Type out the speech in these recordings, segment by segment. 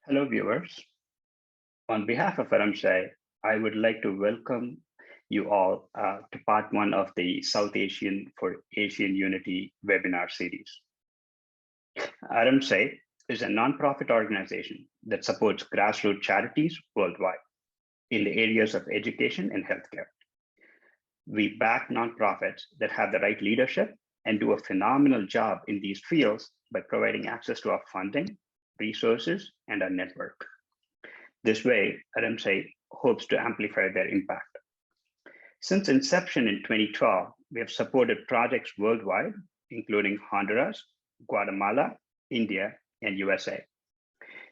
Hello, viewers. On behalf of Aramsai, I would like to welcome you all to part one of the South Asian for Asian Unity webinar series. Aramsai is a nonprofit organization that supports grassroots charities worldwide in the areas of education and healthcare. We back nonprofits that have the right leadership and do a phenomenal job in these fields by providing access to our funding, resources, and our network. This way, RMSI hopes to amplify their impact. Since inception in 2012, we have supported projects worldwide, including Honduras, Guatemala, India, and USA.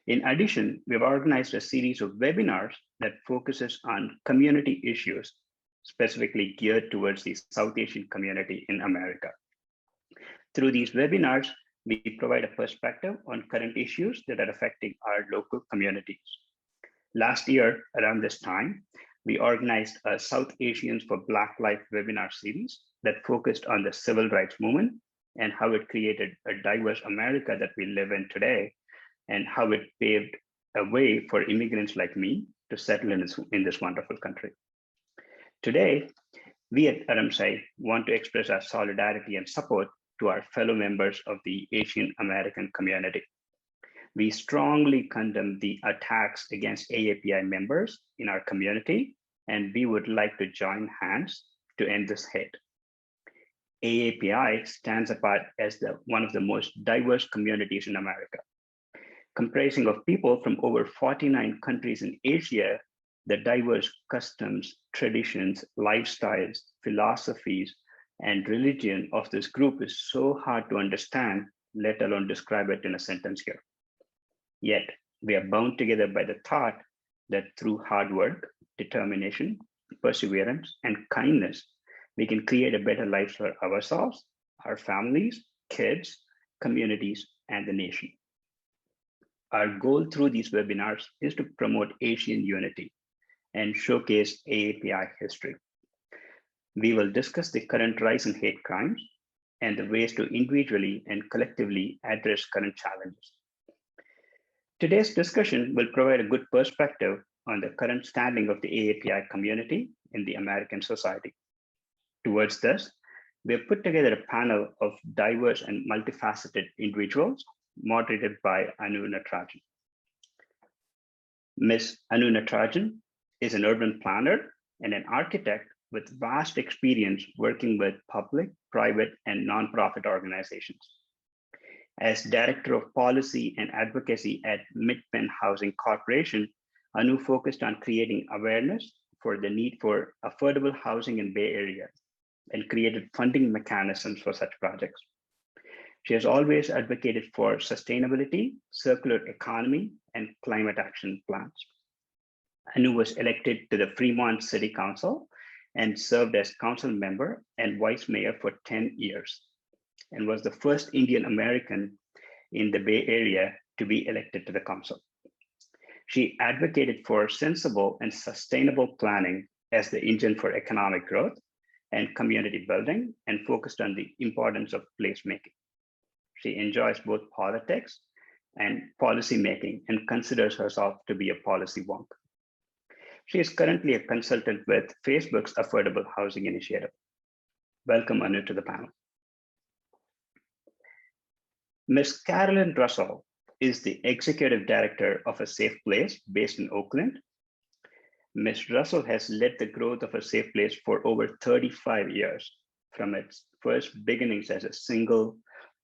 In addition, we've organized a series of webinars that focuses on community issues, specifically geared towards the South Asian community in America. Through these webinars, we provide a perspective on current issues that are affecting our local communities. Last year, around this time, we organized a South Asians for Black Life webinar series that focused on the civil rights movement and how it created a diverse America that we live in today, and how it paved a way for immigrants like me to settle in this wonderful country. Today, we at RMSI want to express our solidarity and support to our fellow members of the Asian American community. We strongly condemn the attacks against AAPI members in our community, and we would like to join hands to end this hate. AAPI stands apart as one of the most diverse communities in America. Comprising of people from over 49 countries in Asia, the diverse customs, traditions, lifestyles, philosophies, and religion of this group is so hard to understand, let alone describe it in a sentence here. Yet, we are bound together by the thought that through hard work, determination, perseverance, and kindness, we can create a better life for ourselves, our families, kids, communities, and the nation. Our goal through these webinars is to promote Asian unity and showcase AAPI history. We will discuss the current rise in hate crimes and the ways to individually and collectively address current challenges. Today's discussion will provide a good perspective on the current standing of the AAPI community in the American society. Towards this, we have put together a panel of diverse and multifaceted individuals moderated by Anu Natarajan. Ms. Anu Natarajan is an urban planner and an architect with vast experience working with public, private, and nonprofit organizations. As Director of Policy and Advocacy at Mid-Penn Housing Corporation, Anu focused on creating awareness for the need for affordable housing in Bay Area and created funding mechanisms for such projects. She has always advocated for sustainability, circular economy, and climate action plans. Anu was elected to the Fremont City Council and served as council member and vice mayor for 10 years, and was the first Indian American in the Bay Area to be elected to the council. She advocated for sensible and sustainable planning as the engine for economic growth and community building, and focused on the importance of placemaking. She enjoys both politics and policy making and considers herself to be a policy wonk. She is currently a consultant with Facebook's Affordable Housing Initiative. Welcome, Anu, to the panel. Ms. Carolyn Russell is the Executive Director of A Safe Place based in Oakland. Ms. Russell has led the growth of A Safe Place for over 35 years, from its first beginnings as a single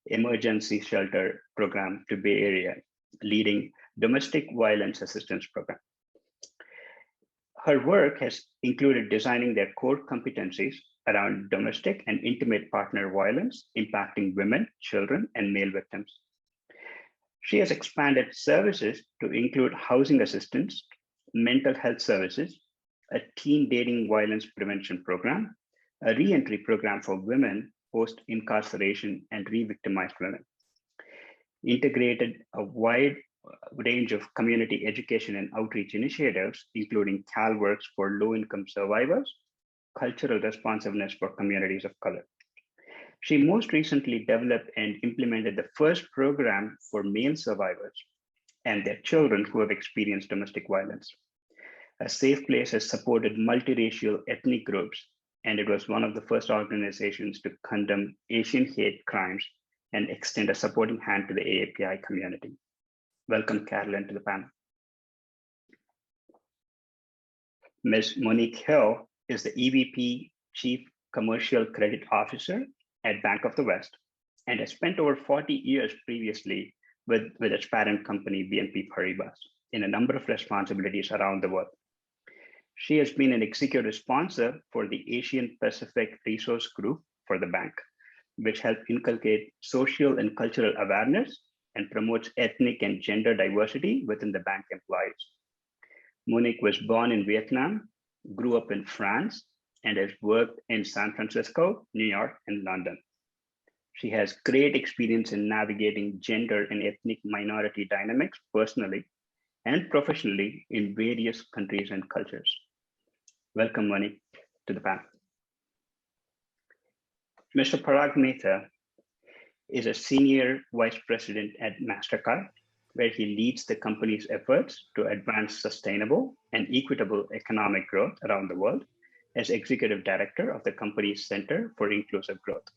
emergency shelter program to Bay Area, leading domestic violence assistance program. Her work has included designing their core competencies around domestic and intimate partner violence impacting women, children, and male victims. She has expanded services to include housing assistance, mental health services, a teen dating violence prevention program, a re-entry program for women post-incarceration and re-victimized women, integrated a wide range of community education and outreach initiatives, including CalWorks for low-income survivors, cultural responsiveness for communities of color. She most recently developed and implemented the first program for male survivors, and their children who have experienced domestic violence. A safe place has supported multiracial ethnic groups, and it was one of the first organizations to condemn Asian hate crimes and extend a supporting hand to the AAPI community. Welcome, Carolyn, to the panel. Ms. Monique Hill is the EVP Chief Commercial Credit Officer at Bank of the West and has spent over 40 years previously with its parent company, BNP Paribas, in a number of responsibilities around the world. She has been an executive sponsor for the Asian Pacific Resource Group for the bank, which helped inculcate social and cultural awareness and promotes ethnic and gender diversity within the bank employees. Monique was born in Vietnam, grew up in France, and has worked in San Francisco, New York, and London. She has great experience in navigating gender and ethnic minority dynamics personally and professionally in various countries and cultures. Welcome, Monique, to the panel. Mr. Parag Mehta is a senior vice president at Mastercard, where he leads the company's efforts to advance sustainable and equitable economic growth around the world as executive director of the company's Center for Inclusive Growth.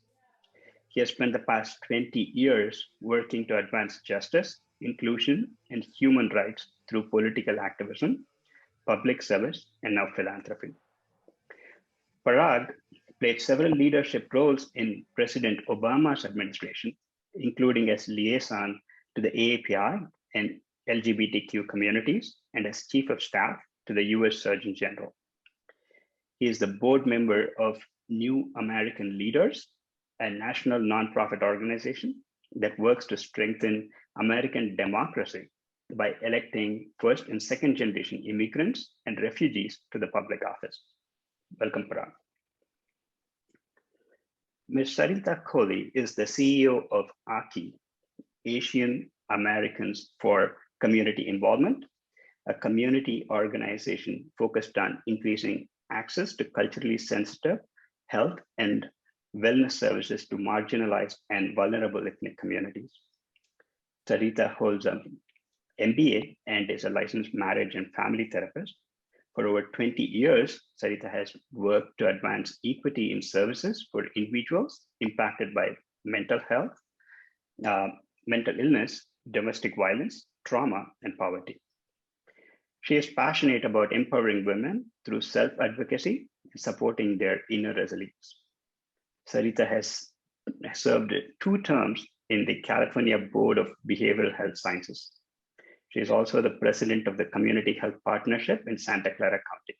He has spent the past 20 years working to advance justice, inclusion, and human rights through political activism, public service, and now philanthropy. Parag played several leadership roles in President Obama's administration, including as liaison to the AAPI and LGBTQ communities and as chief of staff to the US Surgeon General. He is the board member of New American Leaders, a national nonprofit organization that works to strengthen American democracy by electing first and second generation immigrants and refugees to the public office. Welcome, Parag. Ms. Sarita Kohli is the CEO of AAPI, Asian Americans for Community Involvement, a community organization focused on increasing access to culturally sensitive health and wellness services to marginalized and vulnerable ethnic communities. Sarita holds an MBA and is a licensed marriage and family therapist. For over 20 years, Sarita has worked to advance equity in services for individuals impacted by mental health, mental illness, domestic violence, trauma, and poverty. She is passionate about empowering women through self-advocacy and supporting their inner resilience. Sarita has served 2 terms in the California Board of Behavioral Health Sciences. She is also the president of the Community Health Partnership in Santa Clara County.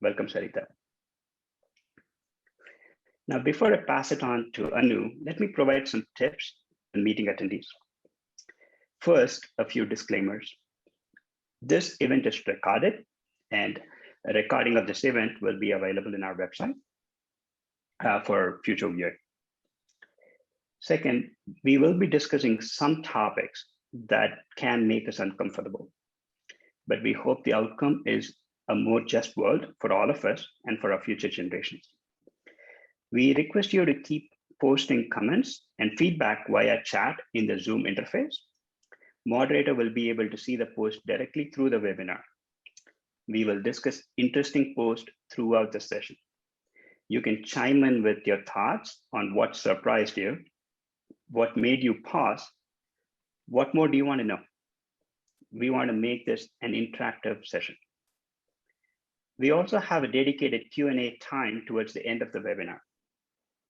Welcome, Sarita. Now, before I pass it on to Anu, let me provide some tips to meeting attendees. First, a few disclaimers. This event is recorded, and a recording of this event will be available in our website for future viewing. Second, we will be discussing some topics that can make us uncomfortable, but we hope the outcome is a more just world for all of us and for our future generations. We request you to keep posting comments and feedback via chat in the Zoom interface. Moderator will be able to see the post directly through the webinar. We will discuss interesting posts throughout the session. You can chime in with your thoughts on what surprised you, what made you pause, what more do you want to know? We want to make this an interactive session. We also have a dedicated Q&A time towards the end of the webinar,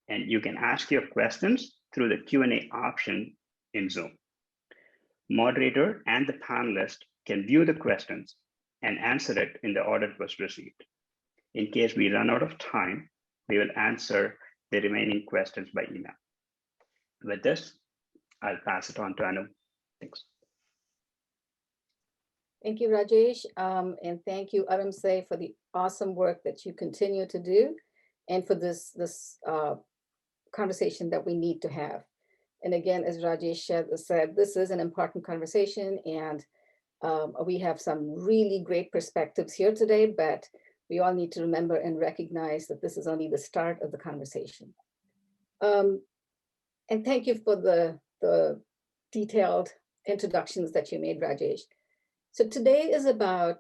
and you can ask your questions through the Q&A option in Zoom. Moderator and the panelist can view the questions and answer it in the order it was received. In case we run out of time, we will answer the remaining questions by email. With this, I'll pass it on to Anu. Thanks. Thank you, Rajesh, and thank you, Aramse, for the awesome work that you continue to do and for this conversation that we need to have. And again, as Rajesh said, this is an important conversation, and we have some really great perspectives here today, but we all need to remember and recognize that this is only the start of the conversation. And thank you for the detailed introductions that you made, Rajesh. So today is about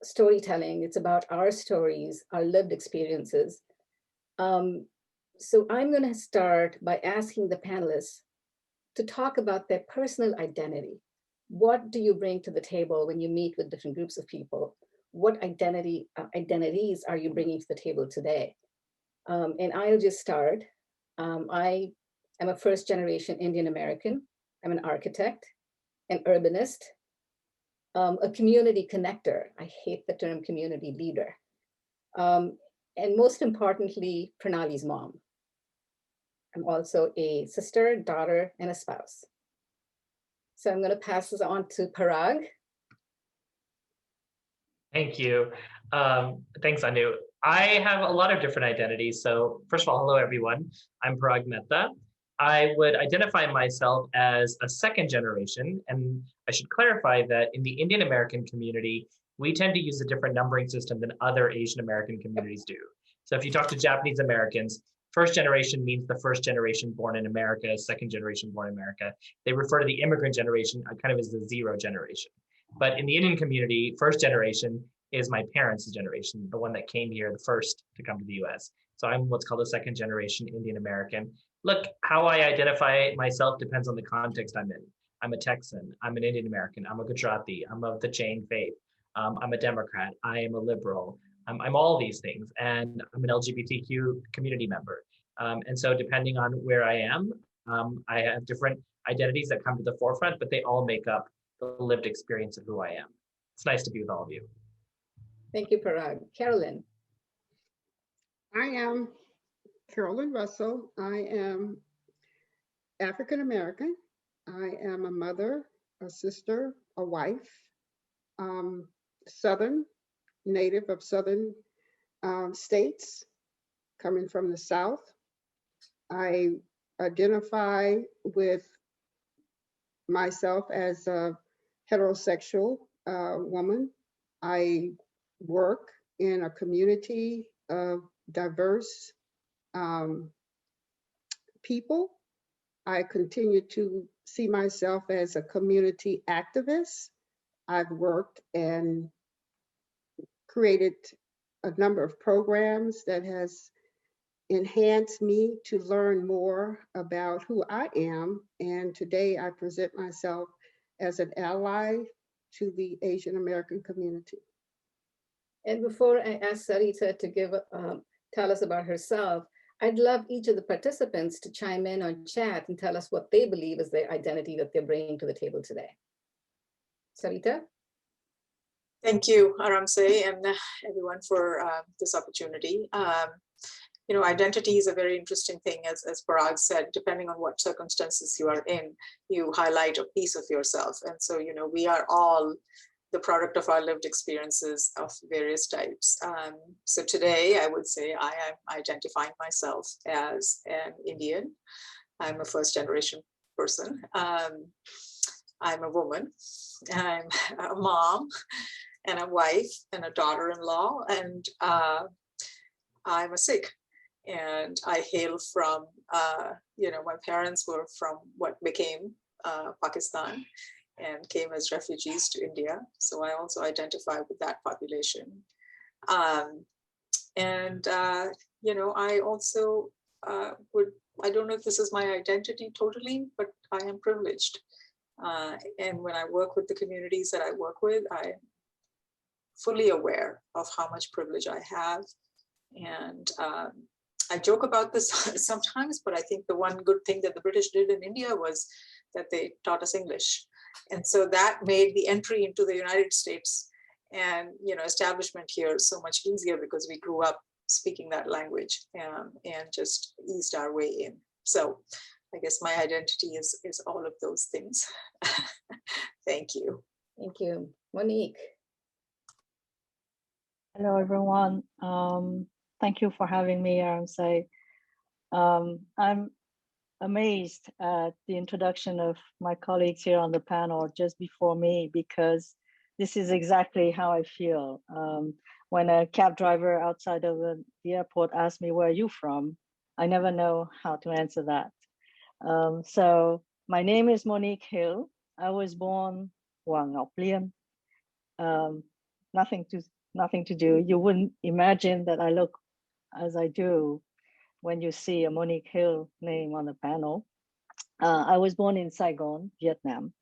storytelling. It's about our stories, our lived experiences. So I'm going to start by asking the panelists to talk about their personal identity. What do you bring to the table when you meet with different groups of people? What identities are you bringing to the table today? And I'll just start. I am a first generation Indian American. I'm an architect, an urbanist, a community connector. I hate the term community leader. And most importantly, Pranali's mom. I'm also a sister, daughter, and a spouse. So I'm going to pass this on to Parag. Thank you. Thanks, Anu. I have a lot of different identities. So first of all, hello, everyone. I'm Parag Mehta. I would identify myself as a second generation. And I should clarify that in the Indian American community, we tend to use a different numbering system than other Asian American communities do. So if you talk to Japanese Americans, first generation means the first generation born in America, second generation born in America. They refer to the immigrant generation kind of as the zero generation. But in the Indian community, first generation is my parents' generation, the one that came here the first to come to the US. So I'm what's called a second generation Indian American. Look, how I identify myself depends on the context I'm in. I'm a Texan, I'm an Indian American, I'm a Gujarati, I'm of the Jain faith, I'm a Democrat, I am a liberal, I'm all these things, and I'm an LGBTQ community member. And so depending on where I am, I have different identities that come to the forefront, but they all make up the lived experience of who I am. It's nice to be with all of you. Thank you, Parag. Carolyn. I am Carolyn Russell. I am African American. I am a mother, a sister, a wife, Southern, native of Southern states, coming from the South. I identify with myself as a heterosexual woman. I work in a community of diverse people. I continue to see myself as a community activist. I've worked and created a number of programs that has enhanced me to learn more about who I am. And today I present myself as an ally to the Asian American community. And before I ask Sarita to tell us about herself, I'd love each of the participants to chime in on chat and tell us what they believe is their identity that they're bringing to the table today. Sarita? Thank you, Aramse, and everyone for this opportunity. You know, identity is a very interesting thing, as Parag said, depending on what circumstances you are in, you highlight a piece of yourself. And so, you know, we are all the product of our lived experiences of various types. So today I would say I am identifying myself as an Indian. I'm a first generation person. I'm a woman, I'm a mom and a wife and a daughter-in-law, and I'm a Sikh. And I hail from, you know, my parents were from what became Pakistan and came as refugees to India. So I also identify with that population. You know, I also I don't know if this is my identity totally, but I am privileged. And when I work with the communities that I work with, I'm fully aware of how much privilege I have. And I joke about this sometimes, but I think the one good thing that the British did in India was that they taught us English. And so that made the entry into the United States and, you know, establishment here so much easier because we grew up speaking that language and just eased our way in. So I guess my identity is all of those things. Thank you. Thank you. Monique. Hello, everyone. Thank you for having me here. I'm amazed at the introduction of my colleagues here on the panel just before me, because this is exactly how I feel. When a cab driver outside of the airport asks me, where are you from? I never know how to answer that. So my name is Monique Hill. I was born Hoàng Ngọc Liên. Nothing to do. You wouldn't imagine that I look as I do when you see a Monique Hill name on the panel. I was born in Saigon, Vietnam,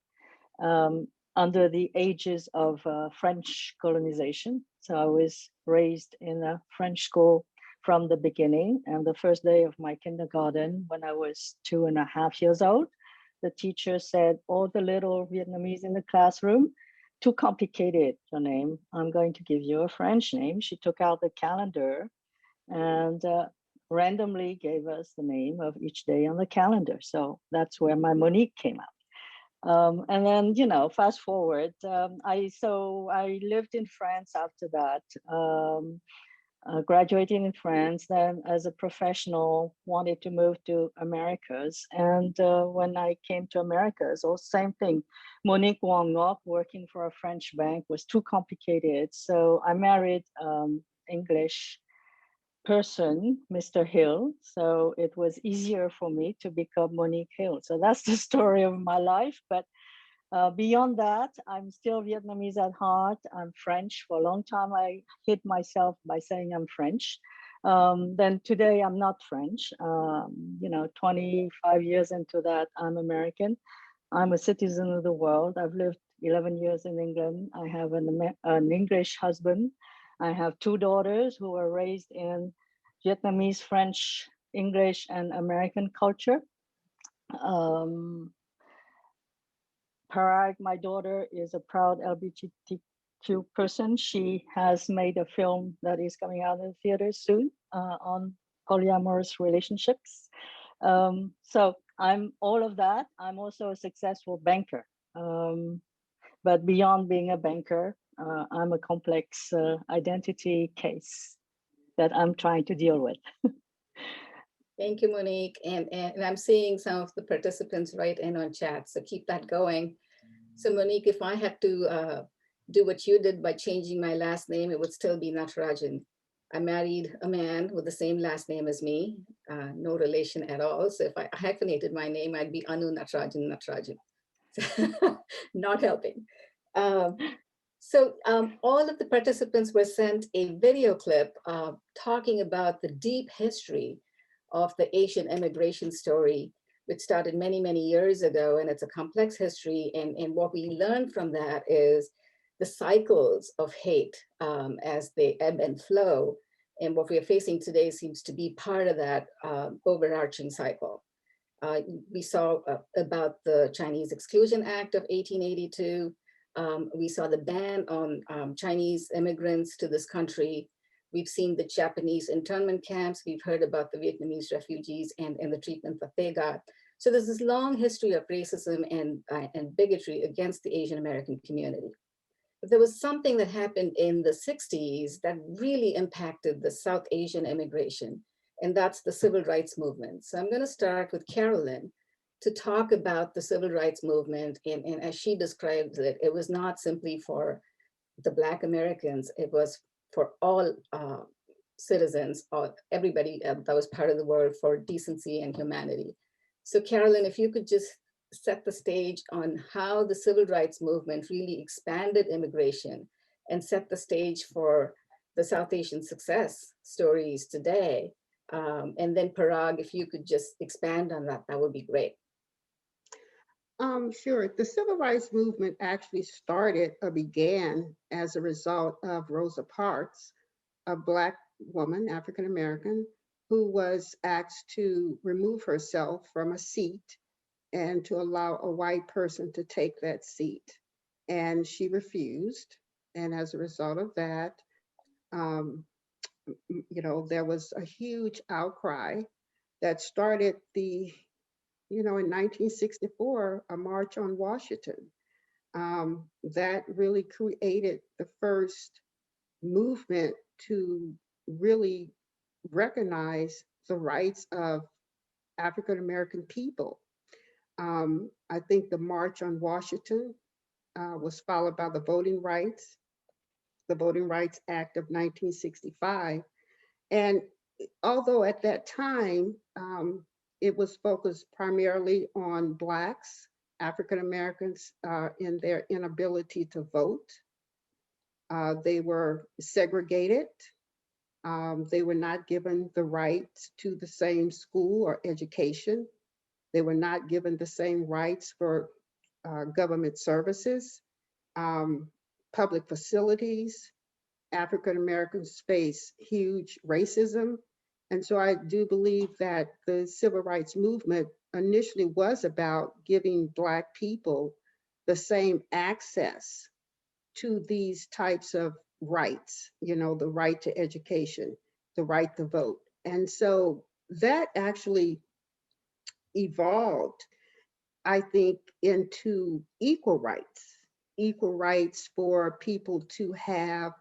under the ages of French colonization. So I was raised in a French school from the beginning. And the first day of my kindergarten, when I was 2.5 years old, the teacher said, all the little Vietnamese in the classroom, too complicated, your name. I'm going to give you a French name. She took out the calendar and randomly gave us the name of each day on the calendar. So that's where my Monique came out. And then, you know, fast forward, I lived in France after that, graduating in France, then as a professional, wanted to move to Americas. And when I came to Americas, also same thing. Monique Wong Ngoc, working for a French bank, was too complicated. So I married English person, Mr. Hill. So it was easier for me to become Monique Hill. So that's the story of my life. But beyond that, I'm still Vietnamese at heart. I'm French. For a long time, I hid myself by saying I'm French. Then today, I'm not French. 25 years into that, I'm American. I'm a citizen of the world. I've lived 11 years in England. I have an English husband. I have 2 daughters who were raised in Vietnamese, French, English, and American culture. Parag, my daughter, is a proud LGBTQ person. She has made a film that is coming out in the theater soon on polyamorous relationships. So I'm all of that. I'm also a successful banker. But beyond being a banker, I'm a complex identity case that I'm trying to deal with. Thank you, Monique. And I'm seeing some of the participants right in on chat, so keep that going. So Monique, if I had to do what you did by changing my last name, it would still be Natarajan. I married a man with the same last name as me, no relation at all. So if I hyphenated my name, I'd be Anu Natarajan Natarajan. Not helping. So all of the participants were sent a video clip talking about the deep history of the Asian immigration story, which started many, many years ago. And it's a complex history. And what we learned from that is the cycles of hate as they ebb and flow. And what we are facing today seems to be part of that overarching cycle. We saw about the Chinese Exclusion Act of 1882. We saw the ban on Chinese immigrants to this country. We've seen the Japanese internment camps. We've heard about the Vietnamese refugees and the treatment that they got. So there's this long history of racism and bigotry against the Asian American community. But there was something that happened in the 60s that really impacted the South Asian immigration, and that's the civil rights movement. So I'm going to start with Carolyn to talk about the civil rights movement. And as she describes it, it was not simply for the Black Americans, it was for all citizens, or everybody that was part of the world, for decency and humanity. So Carolyn, if you could just set the stage on how the civil rights movement really expanded immigration and set the stage for the South Asian success stories today. And then Parag, if you could just expand on that, that would be great. Sure. The civil rights movement actually started or began as a result of Rosa Parks, a Black woman, African American, who was asked to remove herself from a seat and to allow a white person to take that seat. And she refused. And as a result of that, there was a huge outcry that started in 1964, a March on Washington. That really created the first movement to really recognize the rights of African American people. I think the March on Washington was followed by the Voting Rights Act of 1965. And although at that time, it was focused primarily on Blacks African Americans in their inability to vote. They were segregated. They were not given the right to the same school or education. They were not given the same rights for government services, public facilities. African Americans face huge racism. And so I do believe that the civil rights movement initially was about giving Black people the same access to these types of rights, you know, the right to education, the right to vote. And so that actually evolved, I think, into equal rights for people to have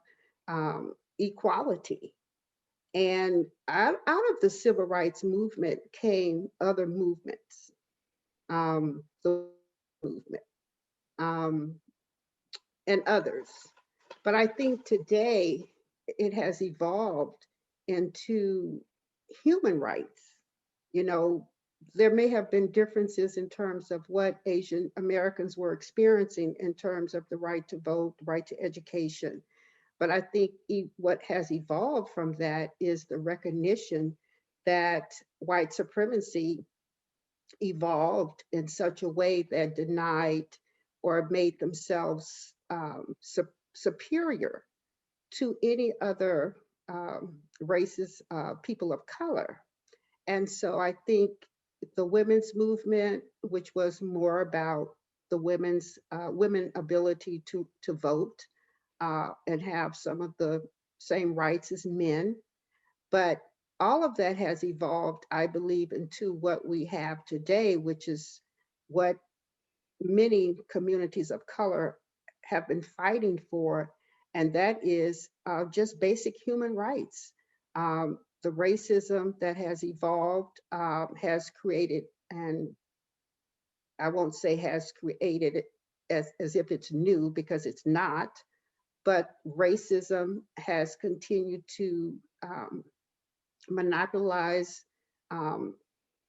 equality. And out of the civil rights movement came other movements, the movement, and others. But I think today it has evolved into human rights. You know, there may have been differences in terms of what Asian Americans were experiencing in terms of the right to vote, right to education. But I think what has evolved from that is the recognition that white supremacy evolved in such a way that denied or made themselves superior to any other races, people of color. And so I think the women's movement, which was more about the women's ability to vote and have some of the same rights as men, but all of that has evolved, I believe, into what we have today, which is what many communities of color have been fighting for, and that is just basic human rights. The racism that has evolved has created, and I won't say has created it as if it's new, because it's not, but racism has continued to monopolize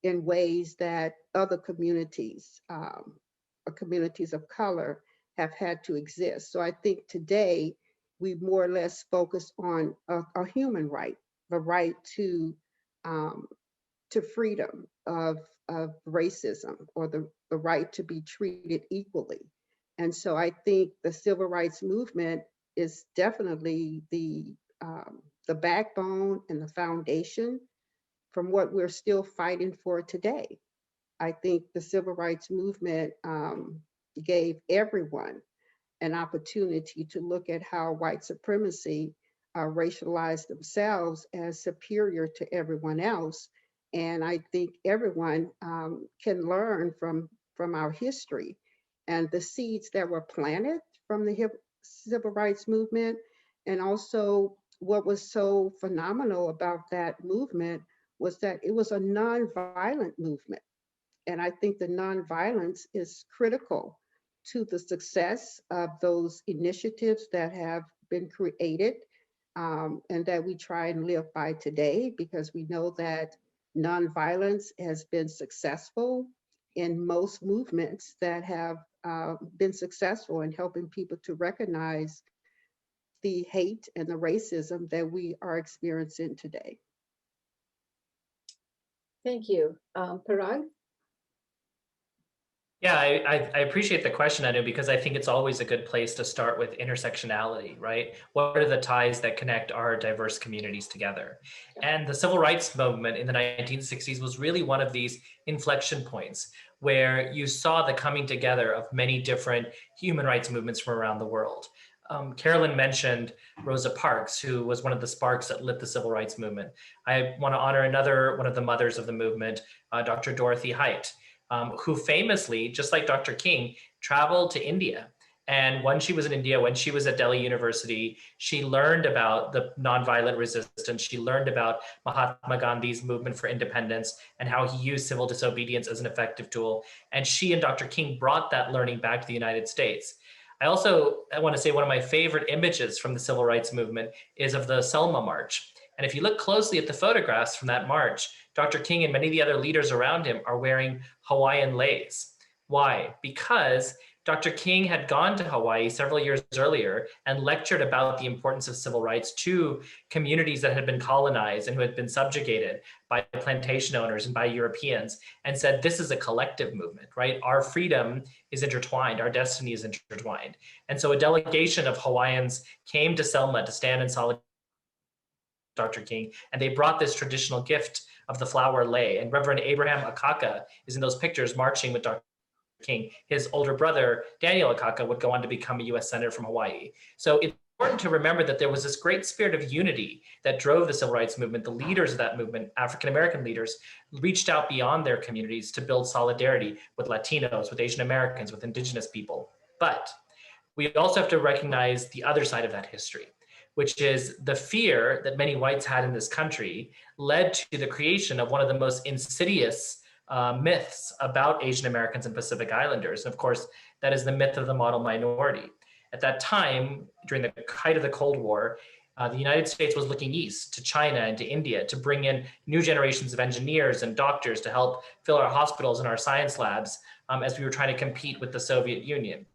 in ways that other communities, or communities of color, have had to exist. So I think today we more or less focus on a human right, the right to freedom of racism, or the right to be treated equally. And so I think the civil rights movement is definitely the backbone and the foundation from what we're still fighting for today. I think the civil rights movement gave everyone an opportunity to look at how white supremacy racialized themselves as superior to everyone else. And I think everyone can learn from our history and the seeds that were planted from the civil rights movement. And also what was so phenomenal about that movement was that it was a nonviolent movement. And I think the nonviolence is critical to the success of those initiatives that have been created and that we try and live by today, because we know that nonviolence has been successful in most movements that have been successful in helping people to recognize the hate and the racism that we are experiencing today. Thank you. Parag? Yeah, I appreciate the question, Anu, because I think it's always a good place to start with intersectionality, right? What are the ties that connect our diverse communities together? And the civil rights movement in the 1960s was really one of these inflection points where you saw the coming together of many different human rights movements from around the world. Carolyn mentioned Rosa Parks, who was one of the sparks that lit the civil rights movement. I want to honor another one of the mothers of the movement, Dr. Dorothy Height, who famously, just like Dr. King, traveled to India. And when she was in India, when she was at Delhi University, she learned about the nonviolent resistance. She learned about Mahatma Gandhi's movement for independence and how he used civil disobedience as an effective tool. And she and Dr. King brought that learning back to the United States. I want to say one of my favorite images from the civil rights movement is of the Selma March. And if you look closely at the photographs from that march, Dr. King and many of the other leaders around him are wearing Hawaiian leis. Why? Because Dr. King had gone to Hawaii several years earlier and lectured about the importance of civil rights to communities that had been colonized and who had been subjugated by plantation owners and by Europeans, and said, this is a collective movement, right? Our freedom is intertwined, our destiny is intertwined. And so a delegation of Hawaiians came to Selma to stand in solidarity with Dr. King, and they brought this traditional gift of the flower lei. And Reverend Abraham Akaka is in those pictures marching with Dr. King. His older brother, Daniel Akaka, would go on to become a US Senator from Hawaii. So it's important to remember that there was this great spirit of unity that drove the civil rights movement. The leaders of that movement, African-American leaders, reached out beyond their communities to build solidarity with Latinos, with Asian Americans, with indigenous people. But we also have to recognize the other side of that history, which is the fear that many whites had in this country led to the creation of one of the most insidious myths about Asian Americans and Pacific Islanders. And of course, that is the myth of the model minority. At that time, during the height of the Cold War, the United States was looking east to China and to India to bring in new generations of engineers and doctors to help fill our hospitals and our science labs as we were trying to compete with the Soviet Union.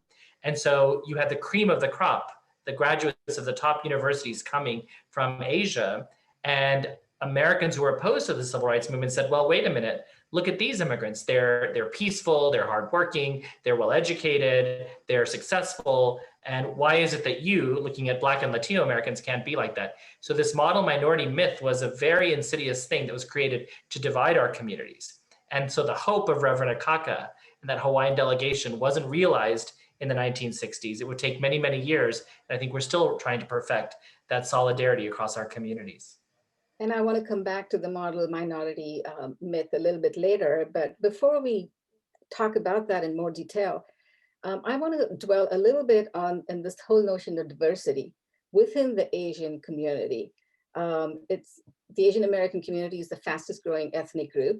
And so you had the cream of the crop, the graduates of the top universities coming from Asia, and Americans who were opposed to the civil rights movement said, well, wait a minute, look at these immigrants. They're peaceful, they're hardworking, they're well-educated, they're successful. And why is it that you, looking at Black and Latino Americans, can't be like that? So this model minority myth was a very insidious thing that was created to divide our communities. And so the hope of Reverend Akaka and that Hawaiian delegation wasn't realized in the 1960s. It would take many, many years. And I think we're still trying to perfect that solidarity across our communities. And I want to come back to the model minority myth a little bit later, but before we talk about that in more detail, I want to dwell a little bit on this whole notion of diversity within the Asian community. It's the Asian American community is the fastest growing ethnic group,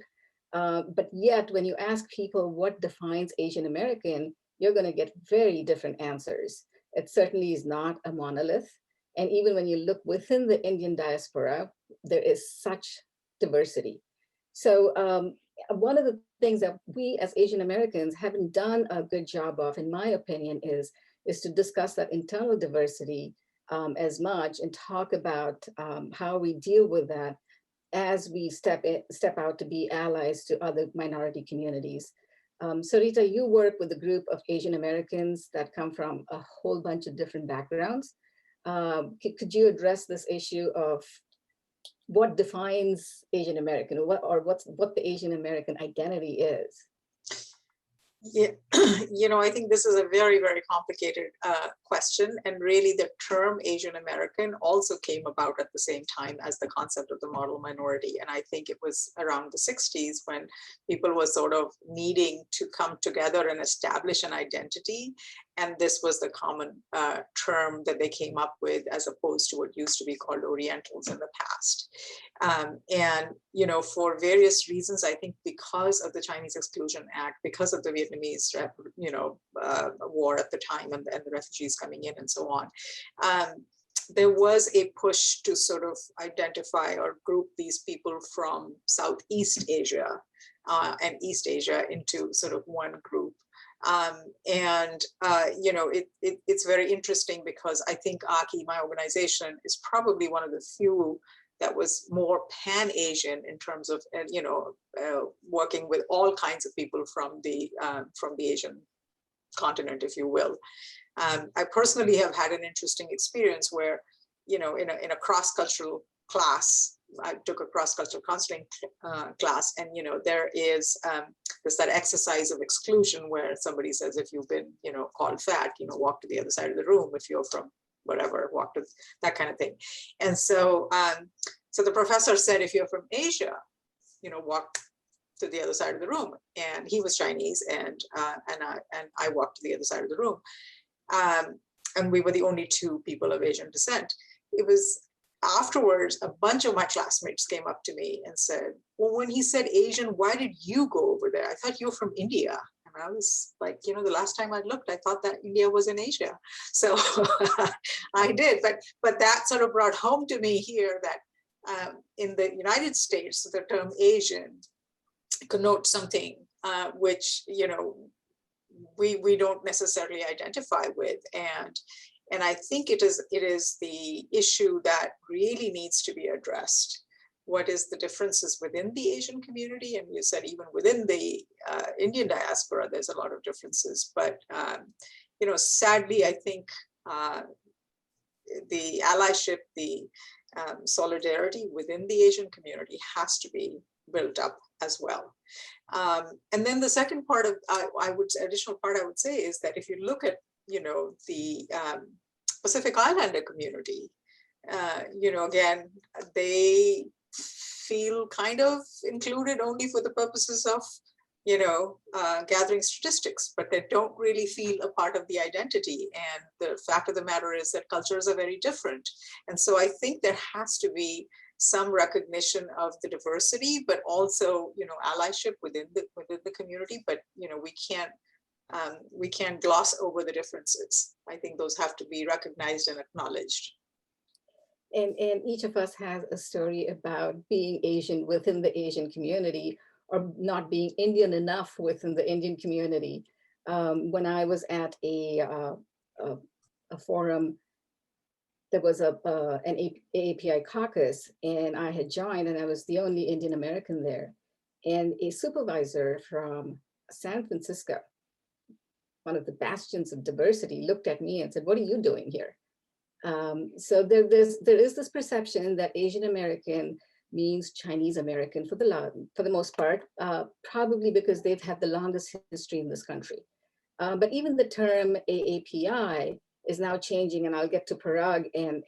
but yet when you ask people what defines Asian American, you're going to get very different answers. It certainly is not a monolith. And even when you look within the Indian diaspora, there is such diversity. So one of the things that we as Asian Americans haven't done a good job of, in my opinion, is to discuss that internal diversity as much and talk about how we deal with that as we step out to be allies to other minority communities. Sarita, you work with a group of Asian Americans that come from a whole bunch of different backgrounds. Could you address this issue of what defines Asian American, what the Asian American identity is? Yeah, I think this is a very, very complicated question. And really the term Asian American also came about at the same time as the concept of the model minority. And I think it was around the 60s when people were sort of needing to come together and establish an identity. And this was the common term that they came up with, as opposed to what used to be called Orientals in the past. And, for various reasons, I think because of the Chinese Exclusion Act, because of the Vietnamese, war at the time and the refugees coming in and so on, there was a push to sort of identify or group these people from Southeast Asia and East Asia into sort of one group. It's very interesting because I think AAPI, my organization, is probably one of the few that was more pan-Asian in terms of, working with all kinds of people from the Asian continent, if you will. I personally have had an interesting experience where, in a cross-cultural class, I took a cross-cultural counseling class, and there is there's that exercise of exclusion where somebody says, if you've been called fat, walk to the other side of the room. If you're from whatever, walk to that kind of thing. And so so the professor said, if you're from Asia, walk to the other side of the room. And he was Chinese, and I walked to the other side of the room. And we were the only two people of Asian descent. It was afterwards, a bunch of my classmates came up to me and said, well, when he said Asian, why did you go over there? I thought you were from India. And I was like, the last time I looked, I thought that India was in Asia. So I did, but that sort of brought home to me here that in the United States, the term Asian connotes something which, we don't necessarily identify with. And I think it is the issue that really needs to be addressed. What is the differences within the Asian community? And you said even within the Indian diaspora, there's a lot of differences. But you know, sadly, I think the allyship, the solidarity within the Asian community has to be built up as well. And then the second part of additional part I would say is that if you look at, you know, the Pacific Islander community, you know, again, they feel kind of included only for the purposes of, you know, gathering statistics, but they don't really feel a part of the identity. And the fact of the matter is that cultures are very different. And so I think there has to be some recognition of the diversity, but also, you know, allyship within the community. But, you know, we can't gloss over the differences. I think those have to be recognized and acknowledged. And each of us has a story about being Asian within the Asian community, or not being Indian enough within the Indian community. When I was at a forum, there was an AAPI caucus, and I had joined, and I was the only Indian American there. And a supervisor from San Francisco, one of the bastions of diversity, looked at me and said, "What are you doing here?" So there is this perception that Asian American means Chinese American for the most part, probably because they've had the longest history in this country. But even the term AAPI is now changing, and I'll get to Parag and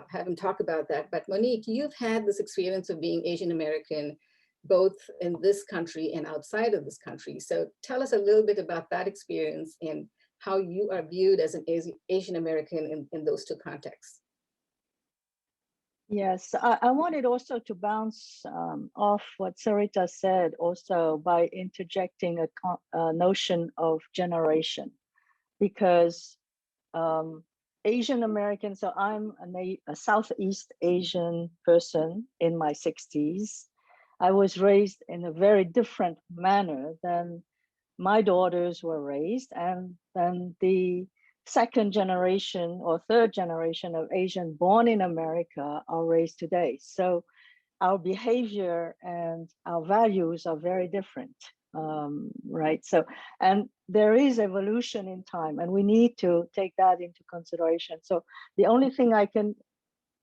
have him talk about that. But Monique, you've had this experience of being Asian American, both in this country and outside of this country. So tell us a little bit about that experience and how you are viewed as an Asian American in those two contexts. Yes, I wanted also to bounce off what Sarita said also by interjecting a notion of generation, because Asian American, so I'm a Southeast Asian person in my 60s. I was raised in a very different manner than my daughters were raised, and then the second generation or third generation of Asian born in America are raised today. So our behavior and our values are very different, right? So, and there is evolution in time, and we need to take that into consideration. So the only thing I can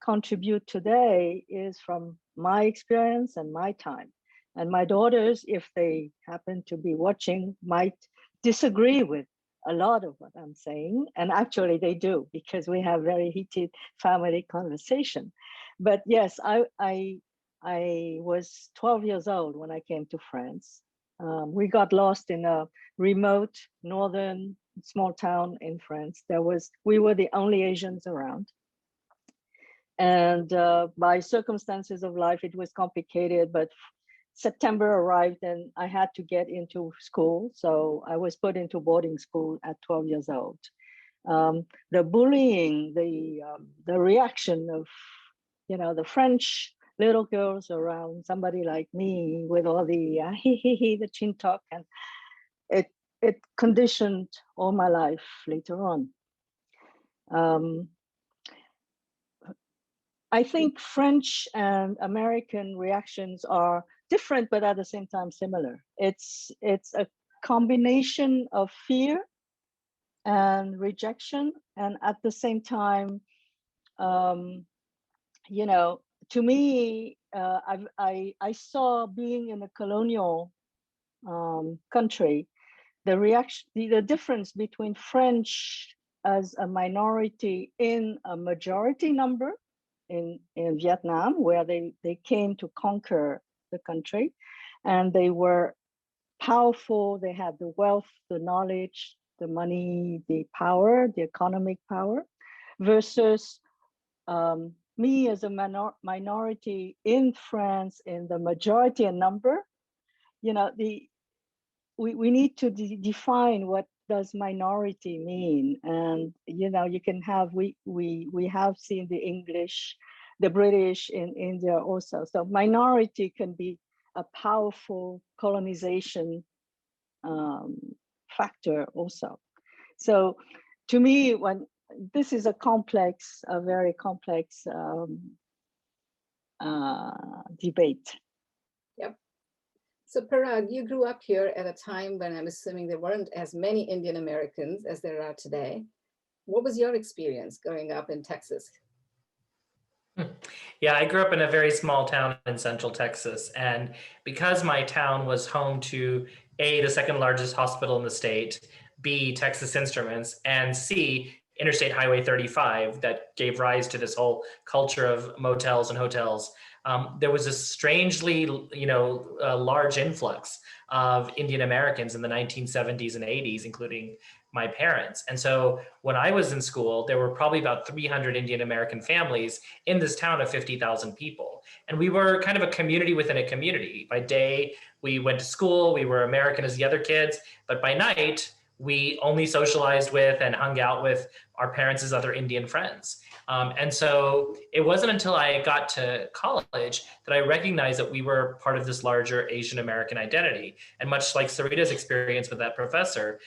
contribute today is from my experience and my time. And my daughters, if they happen to be watching, might disagree with a lot of what I'm saying. And actually they do, because we have very heated family conversation. But yes, I was 12 years old when I came to France. We got lost in a remote northern small town in France. We were the only Asians around. And by circumstances of life, it was complicated, but September arrived and I had to get into school. So I was put into boarding school at 12 years old. The bullying, the reaction of, you know, the French little girls around somebody like me with all the the chin talk, and it conditioned all my life later on. I think French and American reactions are different, but at the same time similar. It's a combination of fear and rejection, and at the same time, you know, to me, I saw being in a colonial country, the difference between French as a minority in a majority number in Vietnam, where they came to conquer the country, and they were powerful. They had the wealth, the knowledge, the money, the power, the economic power, versus me as a minority in France in the majority in number. You know, we need to define what does minority mean. And you know, you can have we have seen the English, the British in India also. So minority can be a powerful colonization factor also. So to me, when this is a complex, a very complex debate. Yep. So Parag, you grew up here at a time when I'm assuming there weren't as many Indian Americans as there are today. What was your experience growing up in Texas? Yeah, I grew up in a very small town in Central Texas. And because my town was home to A, the second largest hospital in the state, B, Texas Instruments, and C, Interstate Highway 35 that gave rise to this whole culture of motels and hotels, there was a strangely, large influx of Indian Americans in the 1970s and 80s, including my parents. And so when I was in school, there were probably about 300 Indian American families in this town of 50,000 people. And we were kind of a community within a community. By day, we went to school, we were American as the other kids, but by night, we only socialized with and hung out with our parents' other Indian friends. And so it wasn't until I got to college that I recognized that we were part of this larger Asian American identity. And much like Sarita's experience with that professor,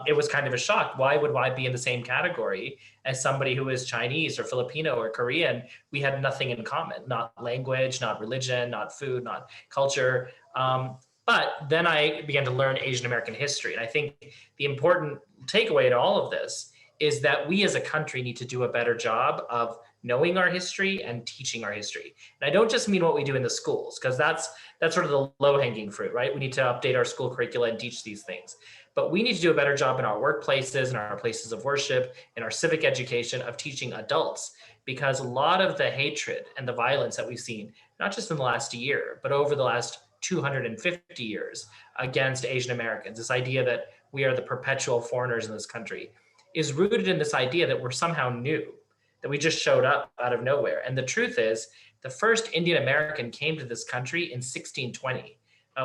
it was kind of a shock. Why would I be in the same category as somebody who is Chinese or Filipino or Korean? We had nothing in common, not language, not religion, not food, not culture. But then I began to learn Asian American history. And I think the important takeaway in all of this is that we as a country need to do a better job of knowing our history and teaching our history. And I don't just mean what we do in the schools, because that's sort of the low-hanging fruit, right? We need to update our school curricula and teach these things. But we need to do a better job in our workplaces, in our places of worship, in our civic education of teaching adults, because a lot of the hatred and the violence that we've seen, not just in the last year, but over the last 250 years against Asian Americans, this idea that we are the perpetual foreigners in this country, is rooted in this idea that we're somehow new, that we just showed up out of nowhere. And the truth is, the first Indian American came to this country in 1620,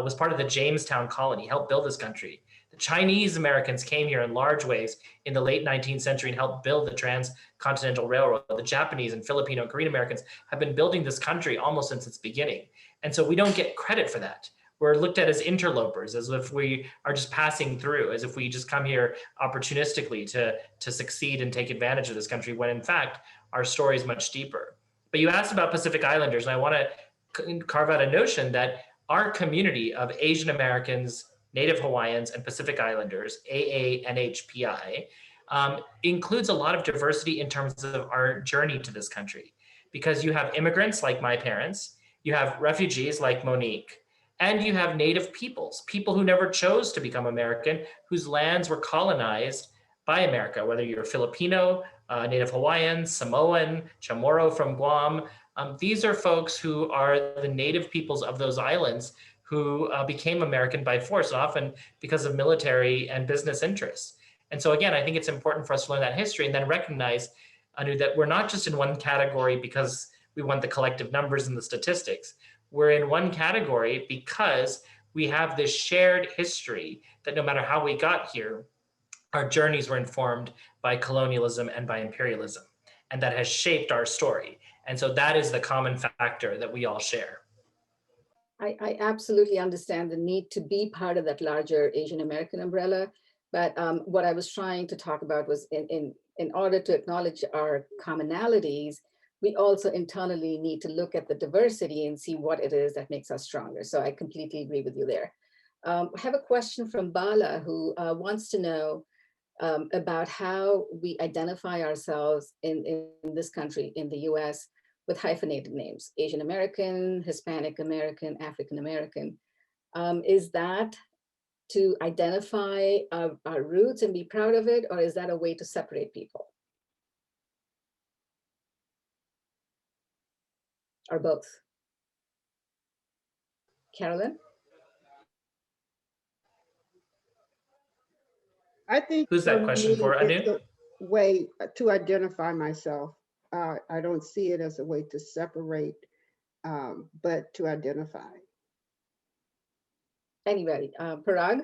was part of the Jamestown colony, helped build this country. The Chinese Americans came here in large ways in the late 19th century and helped build the Transcontinental Railroad. The Japanese and Filipino and Korean Americans have been building this country almost since its beginning. And so we don't get credit for that. We're looked at as interlopers, as if we are just passing through, as if we just come here opportunistically to succeed and take advantage of this country, when in fact, our story is much deeper. But you asked about Pacific Islanders, and I want to carve out a notion that our community of Asian Americans, Native Hawaiians, and Pacific Islanders, AANHPI, includes a lot of diversity in terms of our journey to this country. Because you have immigrants like my parents, you have refugees like Monique, and you have Native peoples, people who never chose to become American, whose lands were colonized by America, whether you're Filipino, Native Hawaiian, Samoan, Chamorro from Guam. These are folks who are the native peoples of those islands who became American by force, often because of military and business interests. And so again, I think it's important for us to learn that history and then recognize, Anu, that we're not just in one category because we want the collective numbers and the statistics. We're in one category because we have this shared history that no matter how we got here, our journeys were informed by colonialism and by imperialism, and that has shaped our story. And so that is the common factor that we all share. I absolutely understand the need to be part of that larger Asian American umbrella. But what I was trying to talk about was in order to acknowledge our commonalities, we also internally need to look at the diversity and see what it is that makes us stronger. So I completely agree with you there. I have a question from Bala, who wants to know about how we identify ourselves in this country, in the US, with hyphenated names, Asian American, Hispanic American, African American. Is that to identify our roots and be proud of it, or is that a way to separate people? Or both? Carolyn? I think Who's that for question me, for, Anu? it's a way to identify myself. I don't see it as a way to separate, but to identify. Anybody? Parag?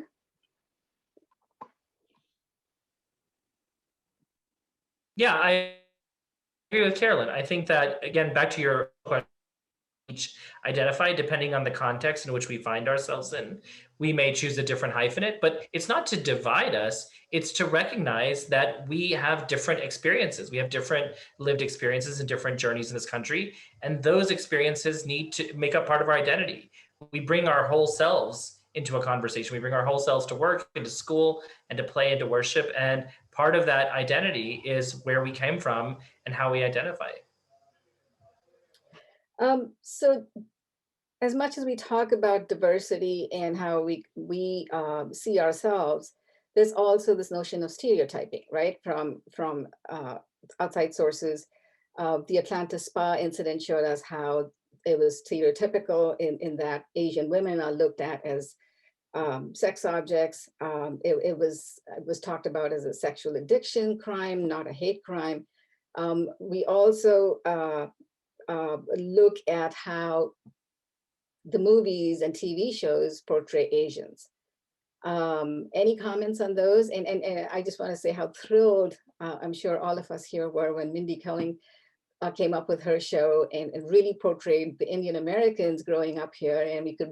Yeah, I agree with Carolyn. I think that, again, back to your question, identify, depending on the context in which we find ourselves in. We may choose a different hyphenate, but it's not to divide us. It's to recognize that we have different experiences. We have different lived experiences and different journeys in this country. And those experiences need to make up part of our identity. We bring our whole selves into a conversation. We bring our whole selves to work, into school, and to play, and to worship. And part of that identity is where we came from and how we identify. So as much as we talk about diversity and how we see ourselves, there's also this notion of stereotyping, right? From outside sources. The Atlanta spa incident showed us how it was stereotypical in that Asian women are looked at as sex objects. It was talked about as a sexual addiction crime, not a hate crime. We also look at how the movies and TV shows portray Asians. Any comments on those? And I just want to say how thrilled I'm sure all of us here were when Mindy Kaling came up with her show and really portrayed the Indian Americans growing up here, and we could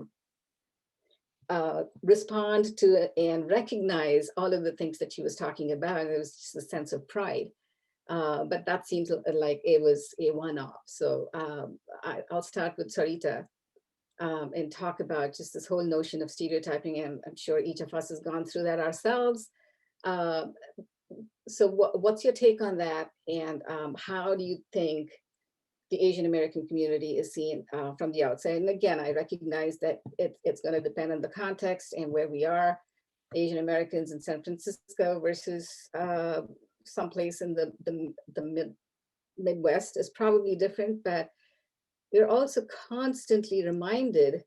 respond to and recognize all of the things that she was talking about. And it was just a sense of pride. But that seems like it was a one-off. So I'll start with Sarita and talk about just this whole notion of stereotyping. And I'm sure each of us has gone through that ourselves. So what's your take on that? And how do you think the Asian American community is seen from the outside? And again, I recognize that it's going to depend on the context and where we are. Asian Americans in San Francisco versus someplace in the Midwest is probably different, but we're also constantly reminded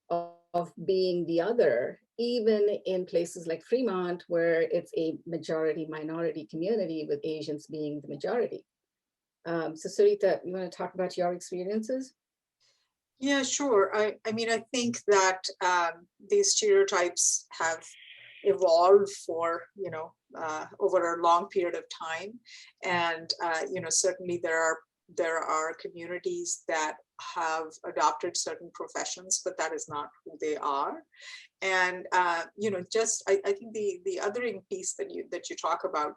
of being the other, even in places like Fremont, where it's a majority minority community with Asians being the majority. So Sarita, you want to talk about your experiences? Yeah, sure. I mean, I think that these stereotypes have evolved for, over a long period of time. And, certainly there are communities that have adopted certain professions, but that is not who they are. And, I think the othering piece that you talk about,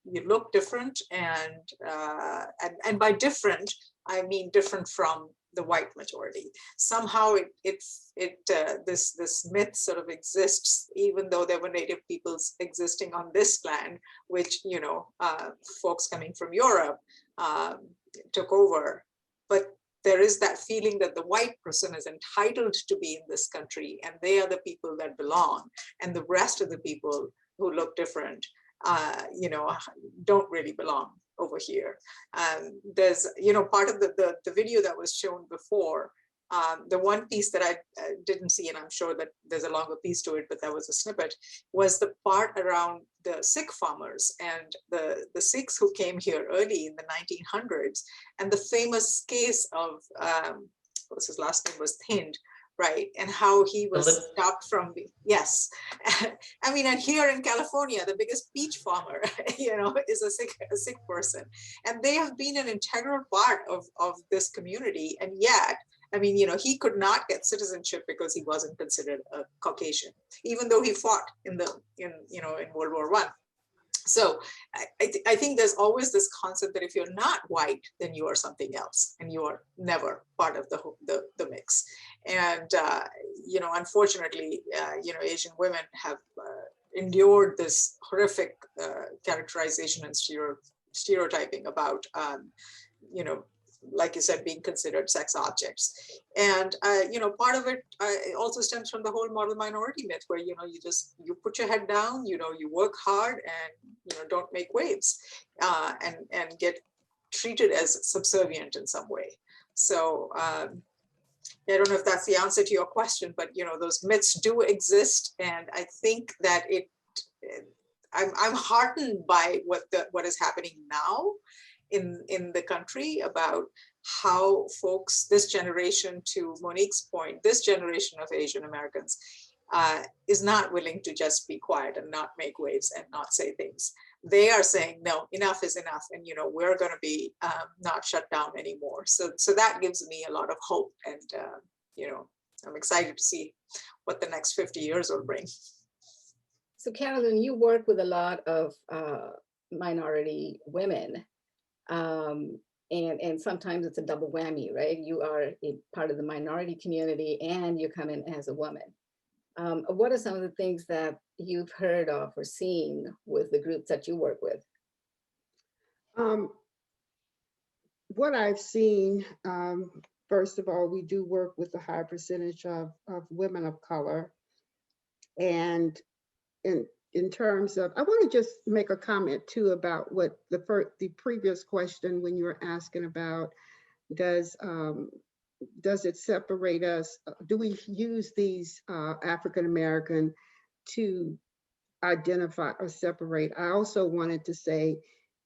you look different, and by different, I mean different from the white majority. Somehow this myth sort of exists, even though there were native peoples existing on this land, which folks coming from Europe took over. But there is that feeling that the white person is entitled to be in this country, and they are the people that belong, and the rest of the people who look different don't really belong over here. There's, part of the video that was shown before, the one piece that I didn't see, and I'm sure that there's a longer piece to it, but that was a snippet, was the part around the Sikh farmers and the Sikhs who came here early in the 1900s, and the famous case of, what's his last name was Thind, right? And how he was stopped from, yes. I mean, and here in California, the biggest peach farmer, is a Sikh person. And they have been an integral part of this community. And yet, I mean, he could not get citizenship because he wasn't considered a Caucasian, even though he fought in World War I. So I think there's always this concept that if you're not white, then you are something else, and you are never part of the mix. And unfortunately, Asian women have endured this horrific characterization and stereotyping about like you said, being considered sex objects. And, part of it also stems from the whole model minority myth where, you put your head down, you work hard and, don't make waves and get treated as subservient in some way. So I don't know if that's the answer to your question, but, those myths do exist. And I think that I'm heartened by what is happening now in the country about how folks, this generation, to Monique's point, this generation of Asian Americans is not willing to just be quiet and not make waves and not say things. they are saying, no, enough is enough. And, we're going to be not shut down anymore. So that gives me a lot of hope. And, I'm excited to see what the next 50 years will bring. So Carolyn, you work with a lot of minority women. And sometimes it's a double whammy, right? You are a part of the minority community and you come in as a woman. What are some of the things that you've heard of or seen with the groups that you work with? What I've seen, first of all, we do work with a high percentage of women of color. And in terms of, I want to just make a comment too about what the previous question when you were asking about, does it separate us? Do we use these African American to identify or separate? I also wanted to say,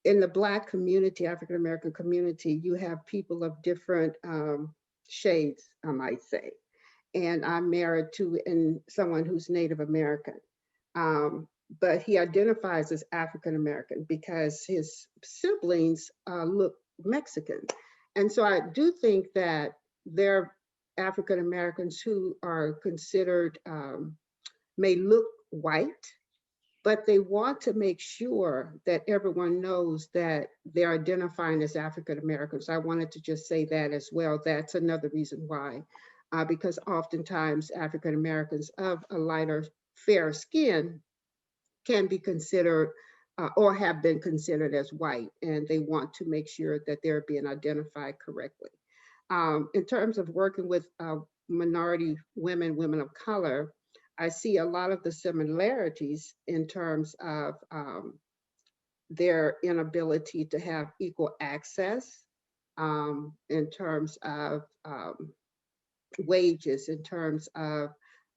in the Black community, African American community, you have people of different shades, I might say. And I'm married to someone who's Native American. But he identifies as African American because his siblings look Mexican. And so I do think that there are African Americans who are considered, may look white, but they want to make sure that everyone knows that they're identifying as African Americans. I wanted to just say that as well. That's another reason why, because oftentimes African Americans of a lighter, fair skin can be considered or have been considered as white, and they want to make sure that they're being identified correctly. In terms of working with minority women, women of color, I see a lot of the similarities in terms of their inability to have equal access, in terms of wages, in terms of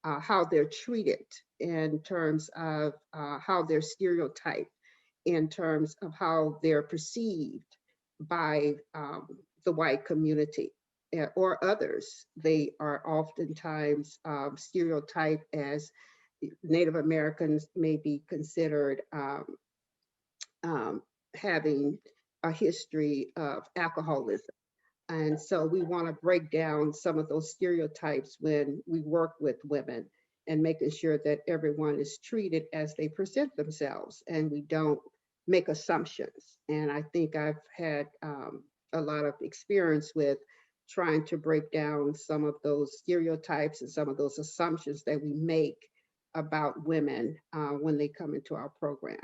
how they're treated, in terms of how they're stereotyped, in terms of how they're perceived by the white community or others. They are oftentimes stereotyped as Native Americans may be considered having a history of alcoholism. And so we want to break down some of those stereotypes when we work with women and making sure that everyone is treated as they present themselves and we don't make assumptions. And I think I've had a lot of experience with trying to break down some of those stereotypes and some of those assumptions that we make about women when they come into our program.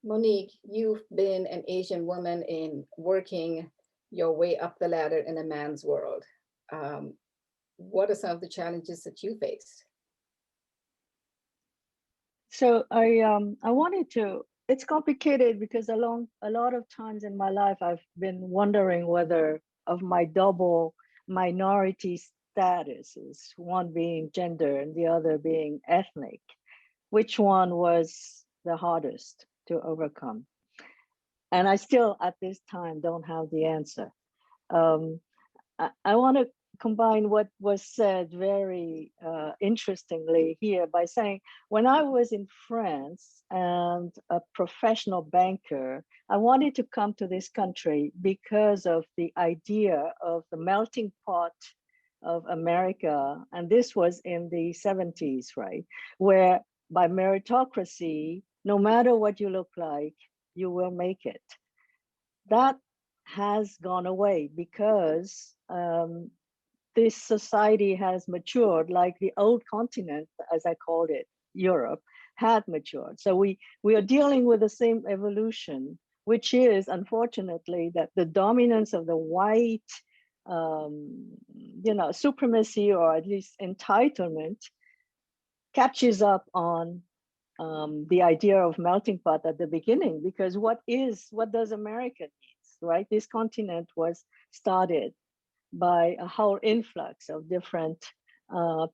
Monique, you've been an Asian woman in working your way up the ladder in a man's world. What are some of the challenges that you faced? So I wanted to, it's complicated because a lot of times in my life, I've been wondering whether of my double minority statuses, one being gender and the other being ethnic, which one was the hardest to overcome. And I still, at this time, don't have the answer. I want to combine what was said very interestingly here by saying, when I was in France and a professional banker, I wanted to come to this country because of the idea of the melting pot of America. And this was in the 70s, right? Where by meritocracy, no matter what you look like, you will make it. That has gone away because this society has matured, like the old continent, as I called it, Europe, had matured. So we are dealing with the same evolution, which is unfortunately that the dominance of the white, supremacy or at least entitlement catches up on the idea of melting pot at the beginning, because what does America need, right? This continent was started by a whole influx of different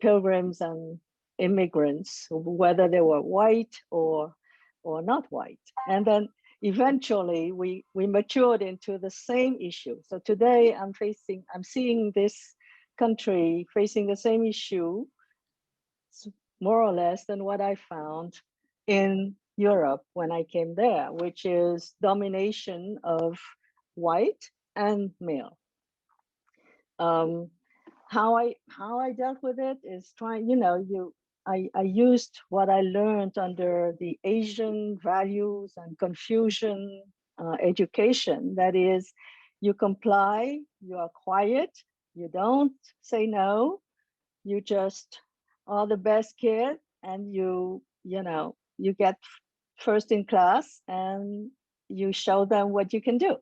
pilgrims and immigrants, whether they were white or not white. And then eventually we matured into the same issue. So today I'm seeing this country facing the same issue, more or less, than what I found in Europe when I came there, which is domination of white and male. How I dealt with it is trying, I used what I learned under the Asian values and Confucian education. That is, you comply, you are quiet, you don't say no, you just are the best kid, and you get first in class, and you show them what you can do.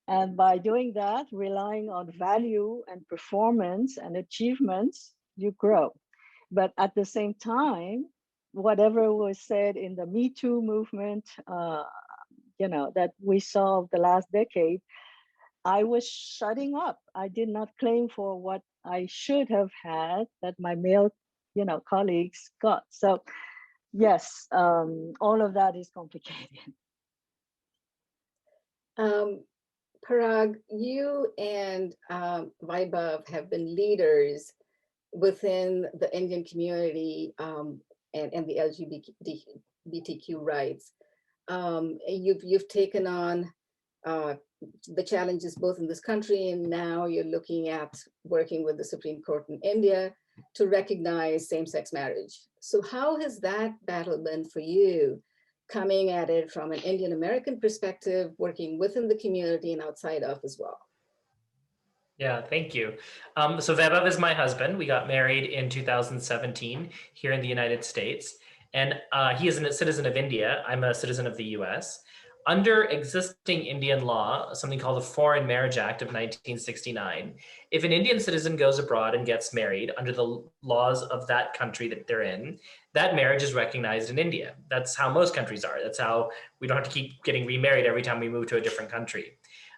And by doing that, relying on value and performance and achievements, you grow. But at the same time, whatever was said in the Me Too movement, that we saw the last decade, I was shutting up. I did not claim for what I should have had that my male, colleagues got. So yes, all of that is complicated. Parag, you and Vaibhav have been leaders within the Indian community and the LGBTQ rights. You've taken on the challenges both in this country, and now you're looking at working with the Supreme Court in India to recognize same-sex marriage. So how has that battle been for you, coming at it from an Indian American perspective, working within the community and outside of as well? Yeah, thank you. So Vaibhav is my husband. We got married in 2017 here in the United States. And he is a citizen of India. I'm a citizen of the US. Under existing Indian law, something called the Foreign Marriage Act of 1969, if an Indian citizen goes abroad and gets married under the laws of that country that they're in, that marriage is recognized in India. That's how most countries are. That's how we don't have to keep getting remarried every time we move to a different country.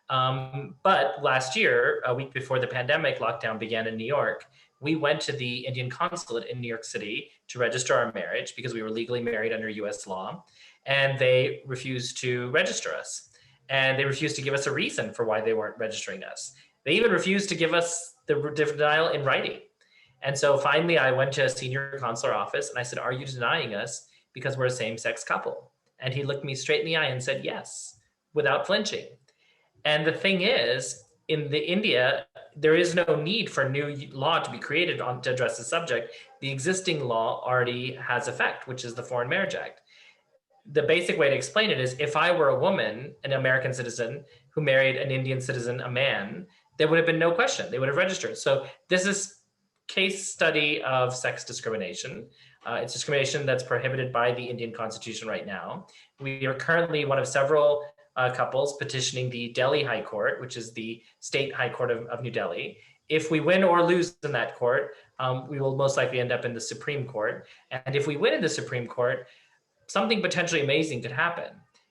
But last year, a week before the pandemic lockdown began in New York, we went to the Indian consulate in New York City to register our marriage because we were legally married under US law. And they refused to register us. And they refused to give us a reason for why they weren't registering us. They even refused to give us the denial in writing. And so finally, I went to a senior consular office and I said, "Are you denying us because we're a same-sex couple?" And he looked me straight in the eye and said, "Yes," without flinching. And the thing is, in India, there is no need for new law to be created to address the subject. The existing law already has effect, which is the Foreign Marriage Act. The basic way to explain it is, if I were a woman, an American citizen who married an Indian citizen, a man, there would have been no question. They would have registered. So this is case study of sex discrimination. It's discrimination that's prohibited by the Indian Constitution right now. We are currently one of several couples petitioning the Delhi High Court, which is the state high court of New Delhi. If we win or lose in that court, we will most likely end up in the Supreme Court. And if we win in the Supreme Court, something potentially amazing could happen,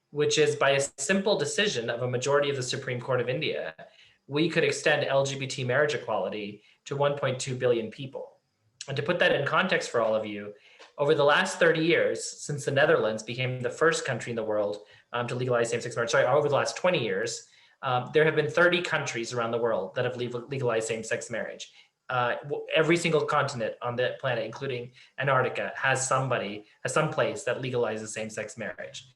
which is, by a simple decision of a majority of the Supreme Court of India, we could extend LGBT marriage equality to 1.2 billion people. And to put that in context for all of you, over the last 30 years, since the Netherlands became the first country in the world to legalize same-sex marriage, over the last 20 years, there have been 30 countries around the world that have legalized same-sex marriage. Every single continent on the planet, including Antarctica, has some place that legalizes same-sex marriage.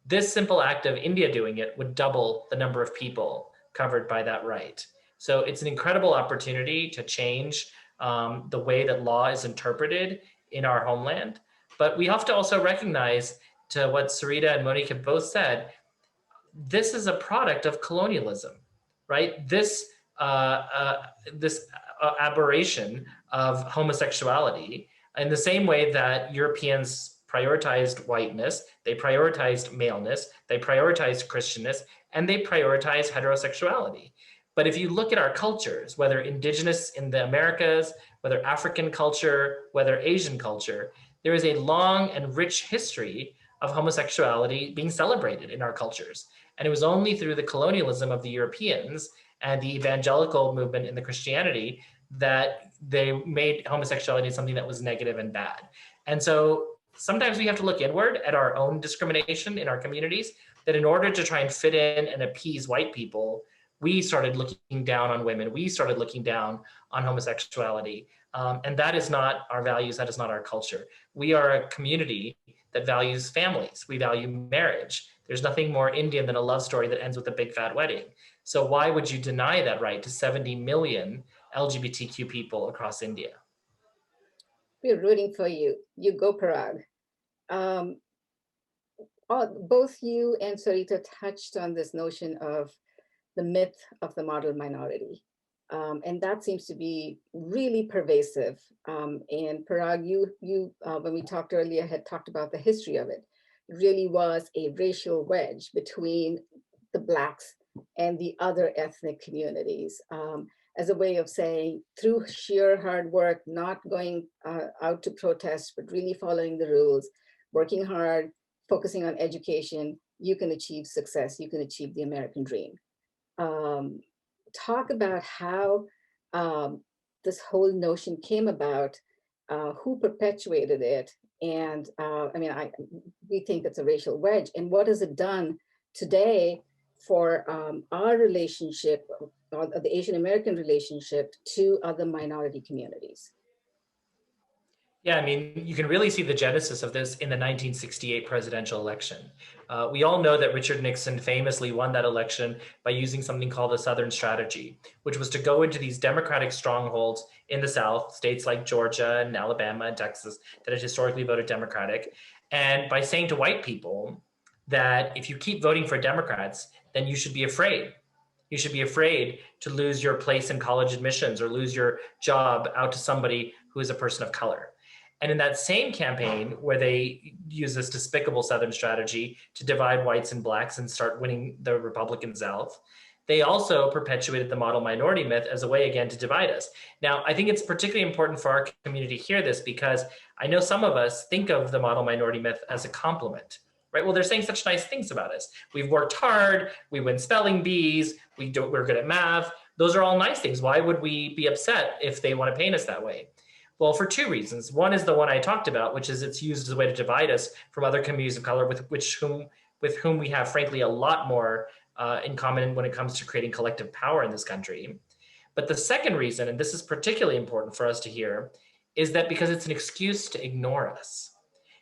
This simple act of India doing it would double the number of people covered by that right. So it's an incredible opportunity to change the way that law is interpreted in our homeland. But we have to also recognize, to what Sarita and Monique have both said, this is a product of colonialism, right? This aberration of homosexuality, in the same way that Europeans prioritized whiteness, they prioritized maleness, they prioritized Christianness, and they prioritized heterosexuality. But if you look at our cultures, whether indigenous in the Americas, whether African culture, whether Asian culture, there is a long and rich history of homosexuality being celebrated in our cultures. And it was only through the colonialism of the Europeans and the evangelical movement in the Christianity that they made homosexuality something that was negative and bad. And so sometimes we have to look inward at our own discrimination in our communities, that in order to try and fit in and appease white people, we started looking down on women. We started looking down on homosexuality. And that is not our values. That is not our culture. We are a community that values families. We value marriage. There's nothing more Indian than a love story that ends with a big fat wedding. So why would you deny that right to 70 million LGBTQ people across India? We're rooting for you. You go, Parag. Both you and Sarita touched on this notion of the myth of the model minority. And that seems to be really pervasive. And Parag, you when we talked earlier, had talked about the history of it. It really was a racial wedge between the Blacks and the other ethnic communities, as a way of saying, through sheer hard work, not going out to protest, but really following the rules, working hard, focusing on education, you can achieve success, you can achieve the American dream. Talk about how this whole notion came about, who perpetuated it, and we think it's a racial wedge, and what has it done today for our relationship, the Asian American relationship to other minority communities? Yeah, I mean, you can really see the genesis of this in the 1968 presidential election. We all know that Richard Nixon famously won that election by using something called the Southern Strategy, which was to go into these Democratic strongholds in the South, states like Georgia and Alabama and Texas that had historically voted Democratic, and by saying to white people that if you keep voting for Democrats, then you should be afraid. You should be afraid to lose your place in college admissions or lose your job out to somebody who is a person of color. And in that same campaign where they use this despicable Southern strategy to divide whites and Blacks and start winning the Republican South, they also perpetuated the model minority myth as a way, again, to divide us. Now, I think it's particularly important for our community to hear this because I know some of us think of the model minority myth as a compliment, right? Well, they're saying such nice things about us. We've worked hard, we win spelling bees, we're good at math. Those are all nice things. Why would we be upset if they want to paint us that way? Well, for two reasons. One is the one I talked about, which is it's used as a way to divide us from other communities of color with whom we have, frankly, a lot more in common when it comes to creating collective power in this country. But the second reason, and this is particularly important for us to hear, is that because it's an excuse to ignore us.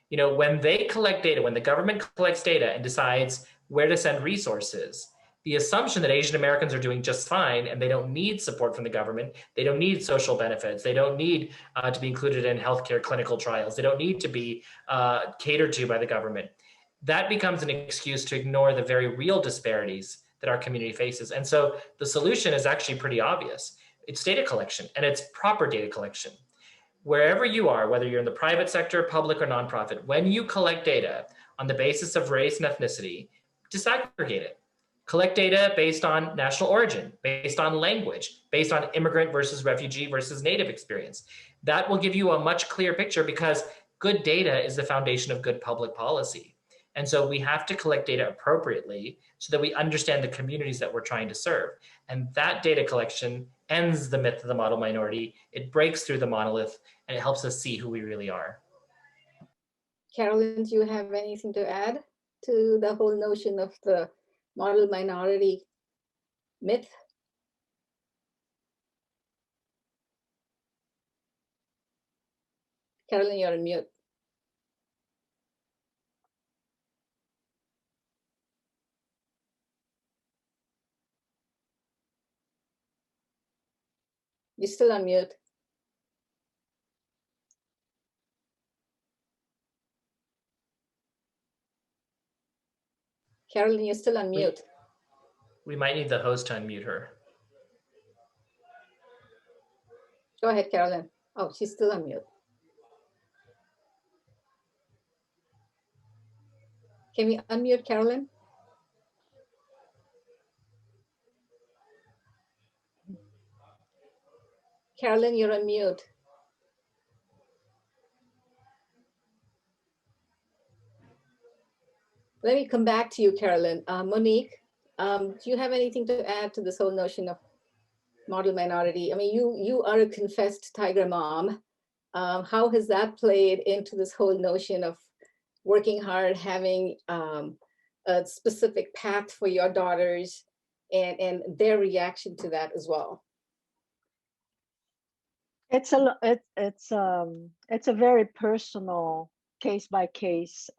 You know, when they collect data, when the government collects data and decides where to send resources, the assumption that Asian Americans are doing just fine and they don't need support from the government, they don't need social benefits, they don't need to be included in healthcare clinical trials, they don't need to be catered to by the government. That becomes an excuse to ignore the very real disparities that our community faces. And so the solution is actually pretty obvious. It's data collection, and it's proper data collection. Wherever you are, whether you're in the private sector, public, or nonprofit, when you collect data on the basis of race and ethnicity, disaggregate it. Collect data based on national origin, based on language, based on immigrant versus refugee versus native experience. That will give you a much clearer picture because good data is the foundation of good public policy. And so we have to collect data appropriately so that we understand the communities that we're trying to serve. And that data collection ends the myth of the model minority. It breaks through the monolith and it helps us see who we really are. Carolyn, do you have anything to add to the whole notion of the model minority myth? Carolyn, you're on mute. You're still on mute. Carolyn, you're still on mute. We might need the host to unmute her. Go ahead, Carolyn. Oh, she's still on mute. Can we unmute Carolyn? Carolyn, you're on mute. Let me come back to you, Carolyn. Monique, do you have anything to add to this whole notion of model minority? I mean, you are a confessed tiger mom. How has that played into this whole notion of working hard, having a specific path for your daughters and their reaction to that as well? It's a very personal case by case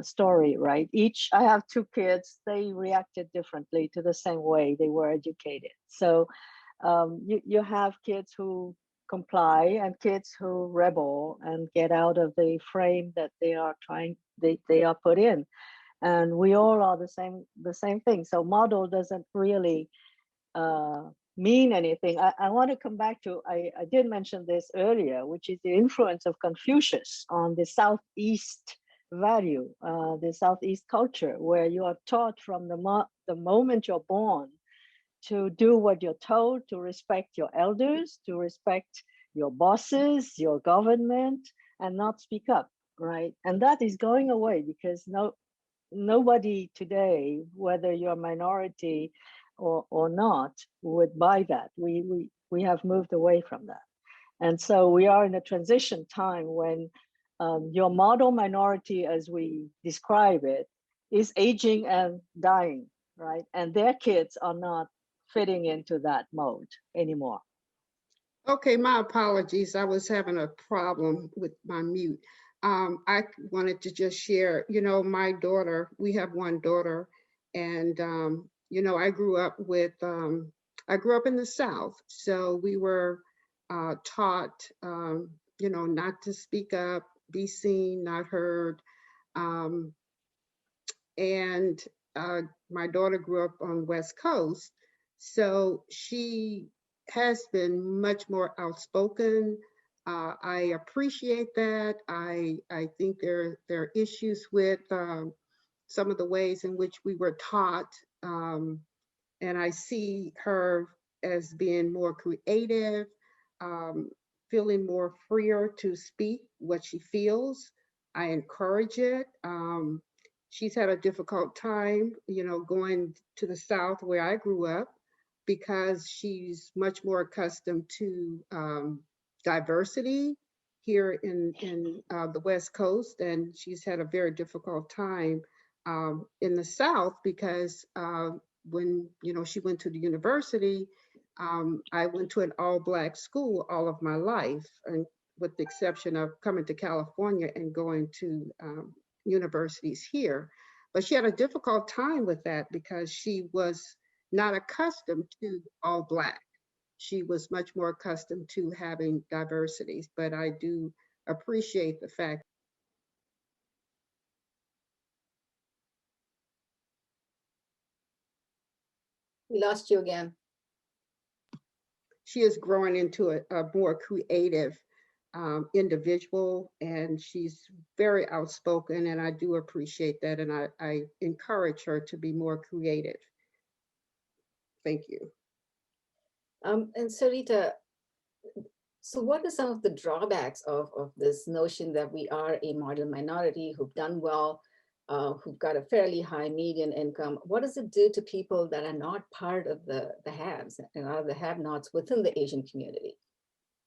story, right? I have two kids, they reacted differently to the same way they were educated. So you have kids who comply and kids who rebel and get out of the frame that they are put in. And we all are the same thing. So model doesn't really mean anything. I want to come back to, I did mention this earlier, which is the influence of Confucius on the Southeast value, the Southeast culture, where you are taught from the moment you're born to do what you're told, to respect your elders, to respect your bosses, your government, and not speak up, right? And that is going away because nobody today, whether you're a minority or not, would buy that. We have moved away from that. And so we are in a transition time when your model minority, as we describe it, is aging and dying, right? And their kids are not fitting into that mode anymore. Okay, my apologies. I was having a problem with my mute. I wanted to just share, my daughter, we have one daughter, and, I grew up in the South. So we were taught, not to speak up, be seen, not heard. And my daughter grew up on West Coast. So she has been much more outspoken. I appreciate that. I think there are issues with some of the ways in which we were taught. And I see her as being more creative, feeling more freer to speak what she feels. I encourage it. She's had a difficult time, going to the South where I grew up, because she's much more accustomed to diversity here in the West Coast, and she's had a very difficult time in the South because when she went to the university, I went to an all-Black school all of my life, and with the exception of coming to California and going to universities here. But she had a difficult time with that because she was not accustomed to all Black. She was much more accustomed to having diversities, but I do appreciate the fact. We lost you again. She is growing into a more creative individual, and she's very outspoken, and I do appreciate that, and I encourage her to be more creative. Thank you. And Sarita, so what are some of the drawbacks of this notion that we are a model minority who've done well, who've got a fairly high median income? What does it do to people that are not part of the haves and are the have-nots within the Asian community?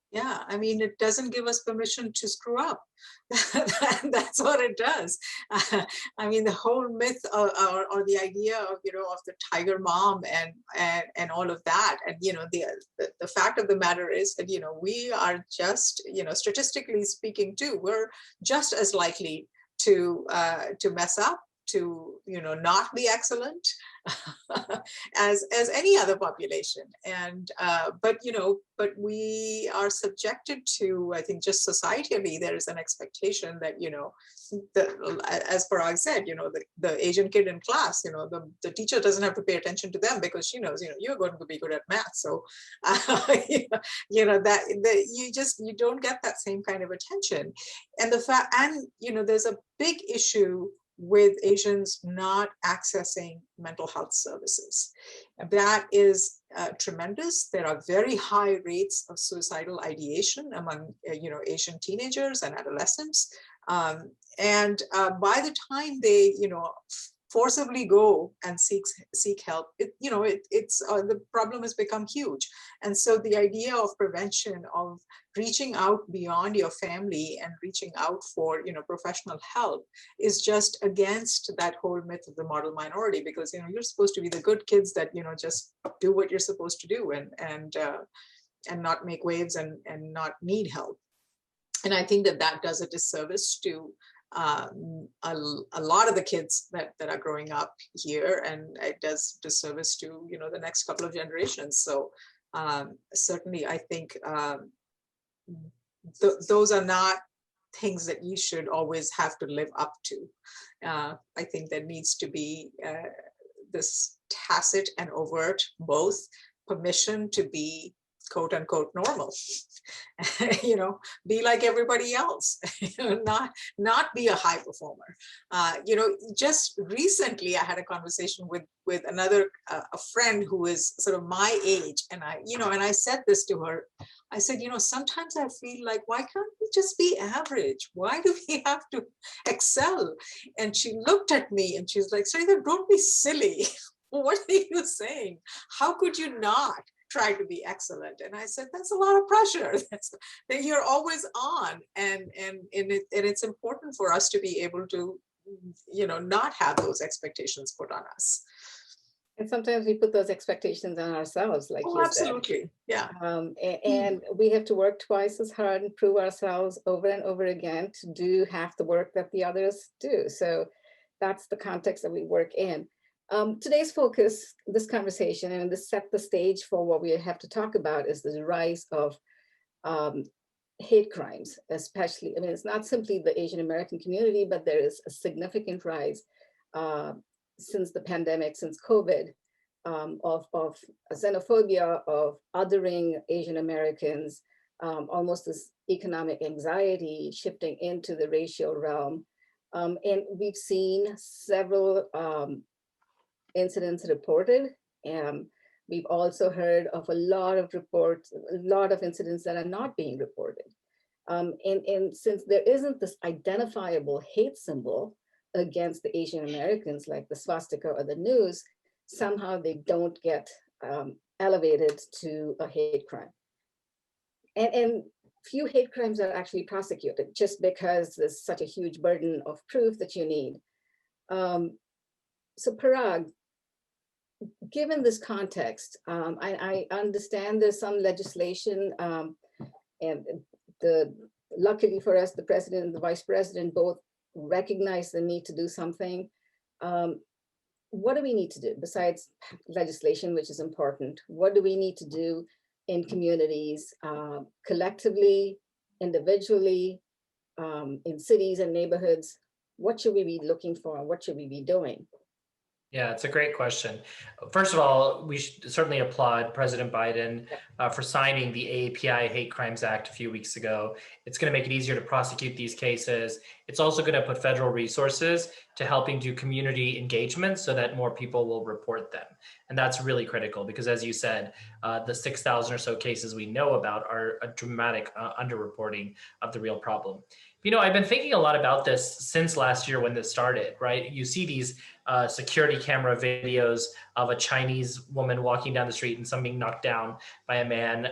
Yeah, I mean, it doesn't give us permission to screw up. That's what it does. I mean, the whole myth or the idea of, of the tiger mom and all of that. And, the fact of the matter is that, we are just, statistically speaking too, we're just as likely to mess up, to not be excellent as any other population. And but we are subjected to, I think, just societally, there is an expectation that as Parag said, the Asian kid in class, the teacher doesn't have to pay attention to them because she knows you're going to be good at math. So you don't get that same kind of attention. And there's a big issue with Asians not accessing mental health services. That is tremendous. There are very high rates of suicidal ideation among Asian teenagers and adolescents. And by the time they forcibly go and seek help, the problem has become huge. And so the idea of prevention, of reaching out beyond your family and reaching out for professional help, is just against that whole myth of the model minority, because you're supposed to be the good kids that just do what you're supposed to do and not make waves and not need help. And I think that that does a disservice to a lot of the kids that are growing up here, and it does disservice to, you know, the next couple of generations. So certainly I think those are not things that you should always have to live up to. I think there needs to be this tacit and overt, both permission to be quote unquote normal, you know, be like everybody else, not be a high performer. You know, just recently I had a conversation with another a friend who is sort of my age, and I said this to her. I said, you know, sometimes I feel like, why can't we just be average? Why do we have to excel? And she looked at me and she's like, Sarita, don't be silly. What are you saying? How could you not try to be excellent? And I said, that's a lot of pressure. That you're always on, and it's important for us to be able to, you know, not have those expectations put on us. And sometimes we put those expectations on ourselves, like you absolutely said. Yeah. And we have to work twice as hard and prove ourselves over and over again to do half the work that the others do. So that's the context that we work in. Today's focus, this conversation, and this set the stage for what we have to talk about, is the rise of hate crimes, especially. I mean, it's not simply the Asian American community, but there is a significant rise since the pandemic, since COVID, of xenophobia, of othering Asian Americans, almost this economic anxiety shifting into the racial realm. And we've seen several incidents reported. We've also heard of a lot of reports, a lot of incidents that are not being reported. And since there isn't this identifiable hate symbol against the Asian Americans, like the swastika or the news, somehow they don't get elevated to a hate crime. And few hate crimes are actually prosecuted just because there's such a huge burden of proof that you need. So Parag, given this context, I understand there's some legislation, and luckily for us, the president and the vice president both recognize the need to do something. What do we need to do besides legislation, which is important? What do we need to do in communities, collectively, individually, in cities and neighborhoods? What should we be looking for? What should we be doing? Yeah, it's a great question. First of all, we should certainly applaud President Biden for signing the AAPI Hate Crimes Act a few weeks ago. It's going to make it easier to prosecute these cases. It's also going to put federal resources to helping do community engagement so that more people will report them. And that's really critical because, as you said, the 6,000 or so cases we know about are a dramatic underreporting of the real problem. You know, I've been thinking a lot about this since last year when this started, right? You see these security camera videos of a Chinese woman walking down the street and some being knocked down by a man.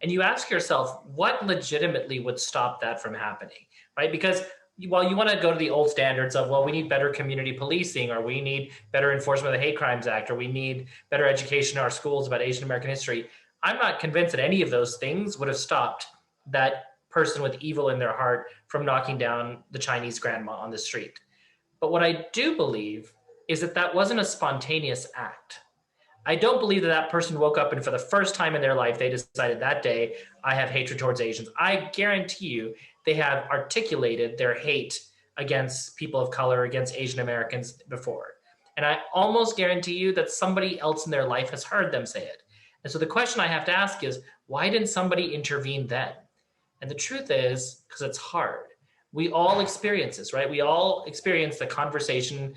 And you ask yourself, what legitimately would stop that from happening, right? Because while you want to go to the old standards of, well, we need better community policing, or we need better enforcement of the Hate Crimes Act, or we need better education in our schools about Asian American history, I'm not convinced that any of those things would have stopped that person with evil in their heart from knocking down the Chinese grandma on the street. But what I do believe is that that wasn't a spontaneous act. I don't believe that that person woke up and for the first time in their life, they decided that day, I have hatred towards Asians. I guarantee you they have articulated their hate against people of color, against Asian Americans before. And I almost guarantee you that somebody else in their life has heard them say it. And so the question I have to ask is, why didn't somebody intervene then? And the truth is, because it's hard. We all experience this, right? We all experience the conversation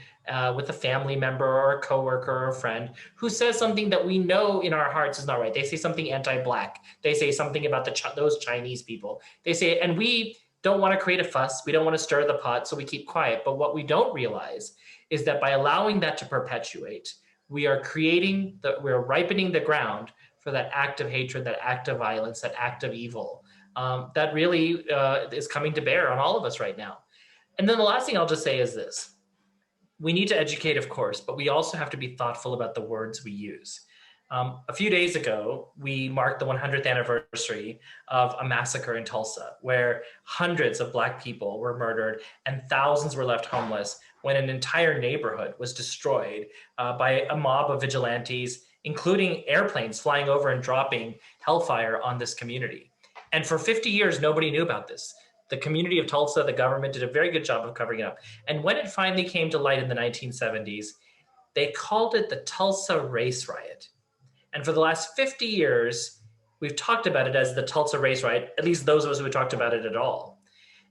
with a family member or a coworker or a friend who says something that we know in our hearts is not right. They say something anti-Black. They say something about those Chinese people. They say, and we don't want to create a fuss. We don't want to stir the pot, so we keep quiet. But what we don't realize is that by allowing that to perpetuate, we are we're ripening the ground for that act of hatred, that act of violence, that act of evil. That really is coming to bear on all of us right now. And then the last thing I'll just say is this. We need to educate, of course, but we also have to be thoughtful about the words we use. A few days ago, we marked the 100th anniversary of a massacre in Tulsa, where hundreds of Black people were murdered and thousands were left homeless when an entire neighborhood was destroyed by a mob of vigilantes, including airplanes flying over and dropping hellfire on this community. And for 50 years, nobody knew about this. The community of Tulsa, the government did a very good job of covering it up. And when it finally came to light in the 1970s, they called it the Tulsa Race Riot. And for the last 50 years, we've talked about it as the Tulsa Race Riot, at least those of us who talked about it at all.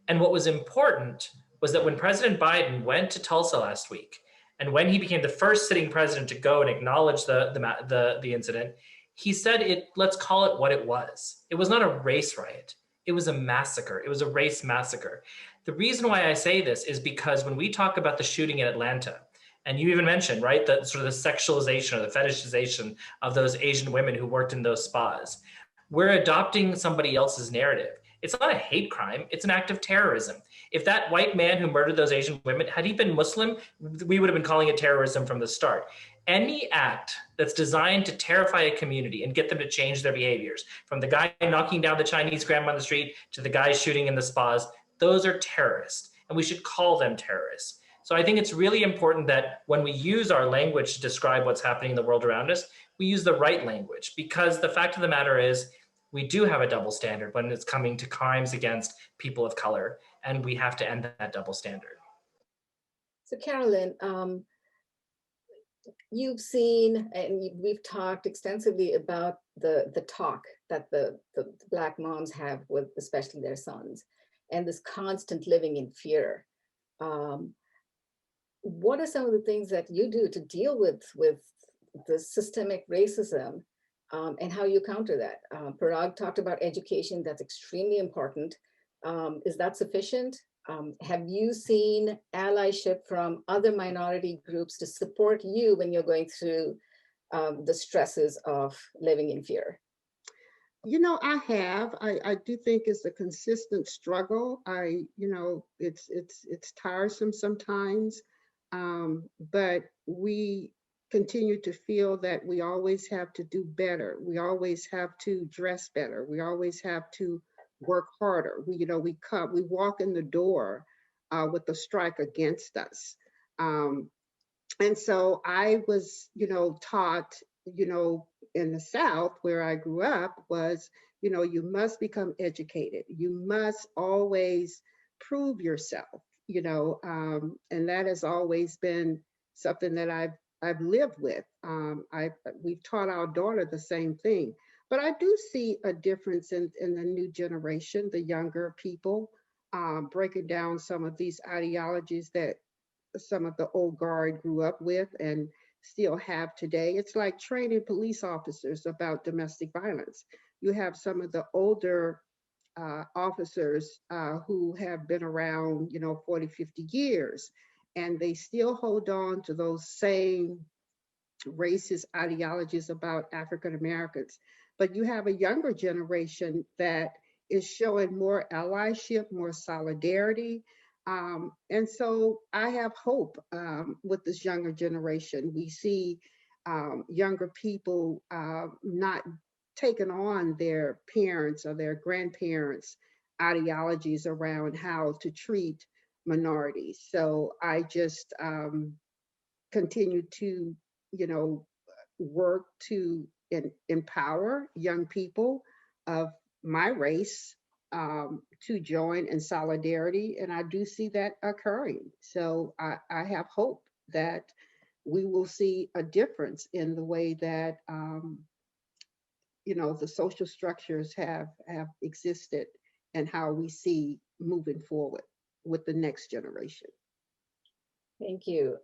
And what was important was that when President Biden went to Tulsa last week, and when he became the first sitting president to go and acknowledge the incident, he said, let's call it what it was. It was not a race riot. It was a massacre. It was a race massacre. The reason why I say this is because when we talk about the shooting in Atlanta, and you even mentioned, right, the sort of the sexualization or the fetishization of those Asian women who worked in those spas. We're adopting somebody else's narrative. It's not a hate crime, it's an act of terrorism. If that white man who murdered those Asian women, had he been Muslim, we would have been calling it terrorism from the start. Any act that's designed to terrify a community and get them to change their behaviors, from the guy knocking down the Chinese grandma on the street to the guy shooting in the spas, those are terrorists, and we should call them terrorists. So I think it's really important that when we use our language to describe what's happening in the world around us, we use the right language, because the fact of the matter is we do have a double standard when it's coming to crimes against people of color, and we have to end that double standard. So Carolyn, you've seen, and we've talked extensively about the talk that the Black moms have with especially their sons, and this constant living in fear. What are some of the things that you do to deal with the systemic racism, and how you counter that? Parag talked about education. That's extremely important. Is that sufficient? Have you seen allyship from other minority groups to support you when you're going through the stresses of living in fear? You know, I have. I do think it's a consistent struggle. It's tiresome sometimes, but we continue to feel that we always have to do better. We always have to dress better. We always have to work harder. We walk in the door with a strike against us. And so I was, taught, in the South where I grew up was, you must become educated. You must always prove yourself, and that has always been something that I've lived with. We've taught our daughter the same thing. But I do see a difference in the new generation, the younger people, breaking down some of these ideologies that some of the old guard grew up with and still have today. It's like training police officers about domestic violence. You have some of the older officers who have been around, 40, 50 years, and they still hold on to those same racist ideologies about African Americans. But you have a younger generation that is showing more allyship, more solidarity. And so I have hope with this younger generation. We see younger people not taking on their parents or their grandparents' ideologies around how to treat minorities. So I just continue to, work to empower young people of my race to join in solidarity. And I do see that occurring. So I have hope that we will see a difference in the way that, the social structures have existed and how we see moving forward with the next generation. Thank you.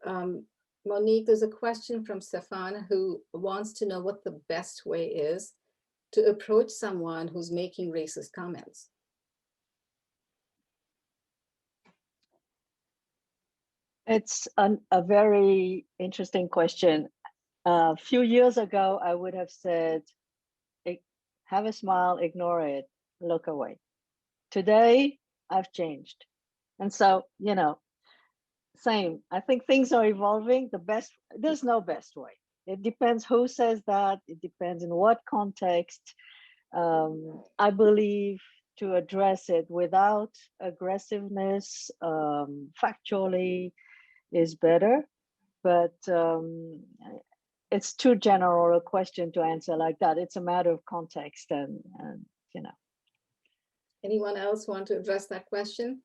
Monique, there's a question from Stefan who wants to know what the best way is to approach someone who's making racist comments. It's a very interesting question. A few years ago, I would have said, have a smile, ignore it, look away. Today, I've changed. And so, same. I think things are evolving. There's no best way. It depends who says that. It depends in what context. I believe to address it without aggressiveness, factually, is better. But it's too general a question to answer like that. It's a matter of context, and you know. Anyone else want to address that question?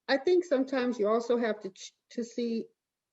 I think sometimes you also have to see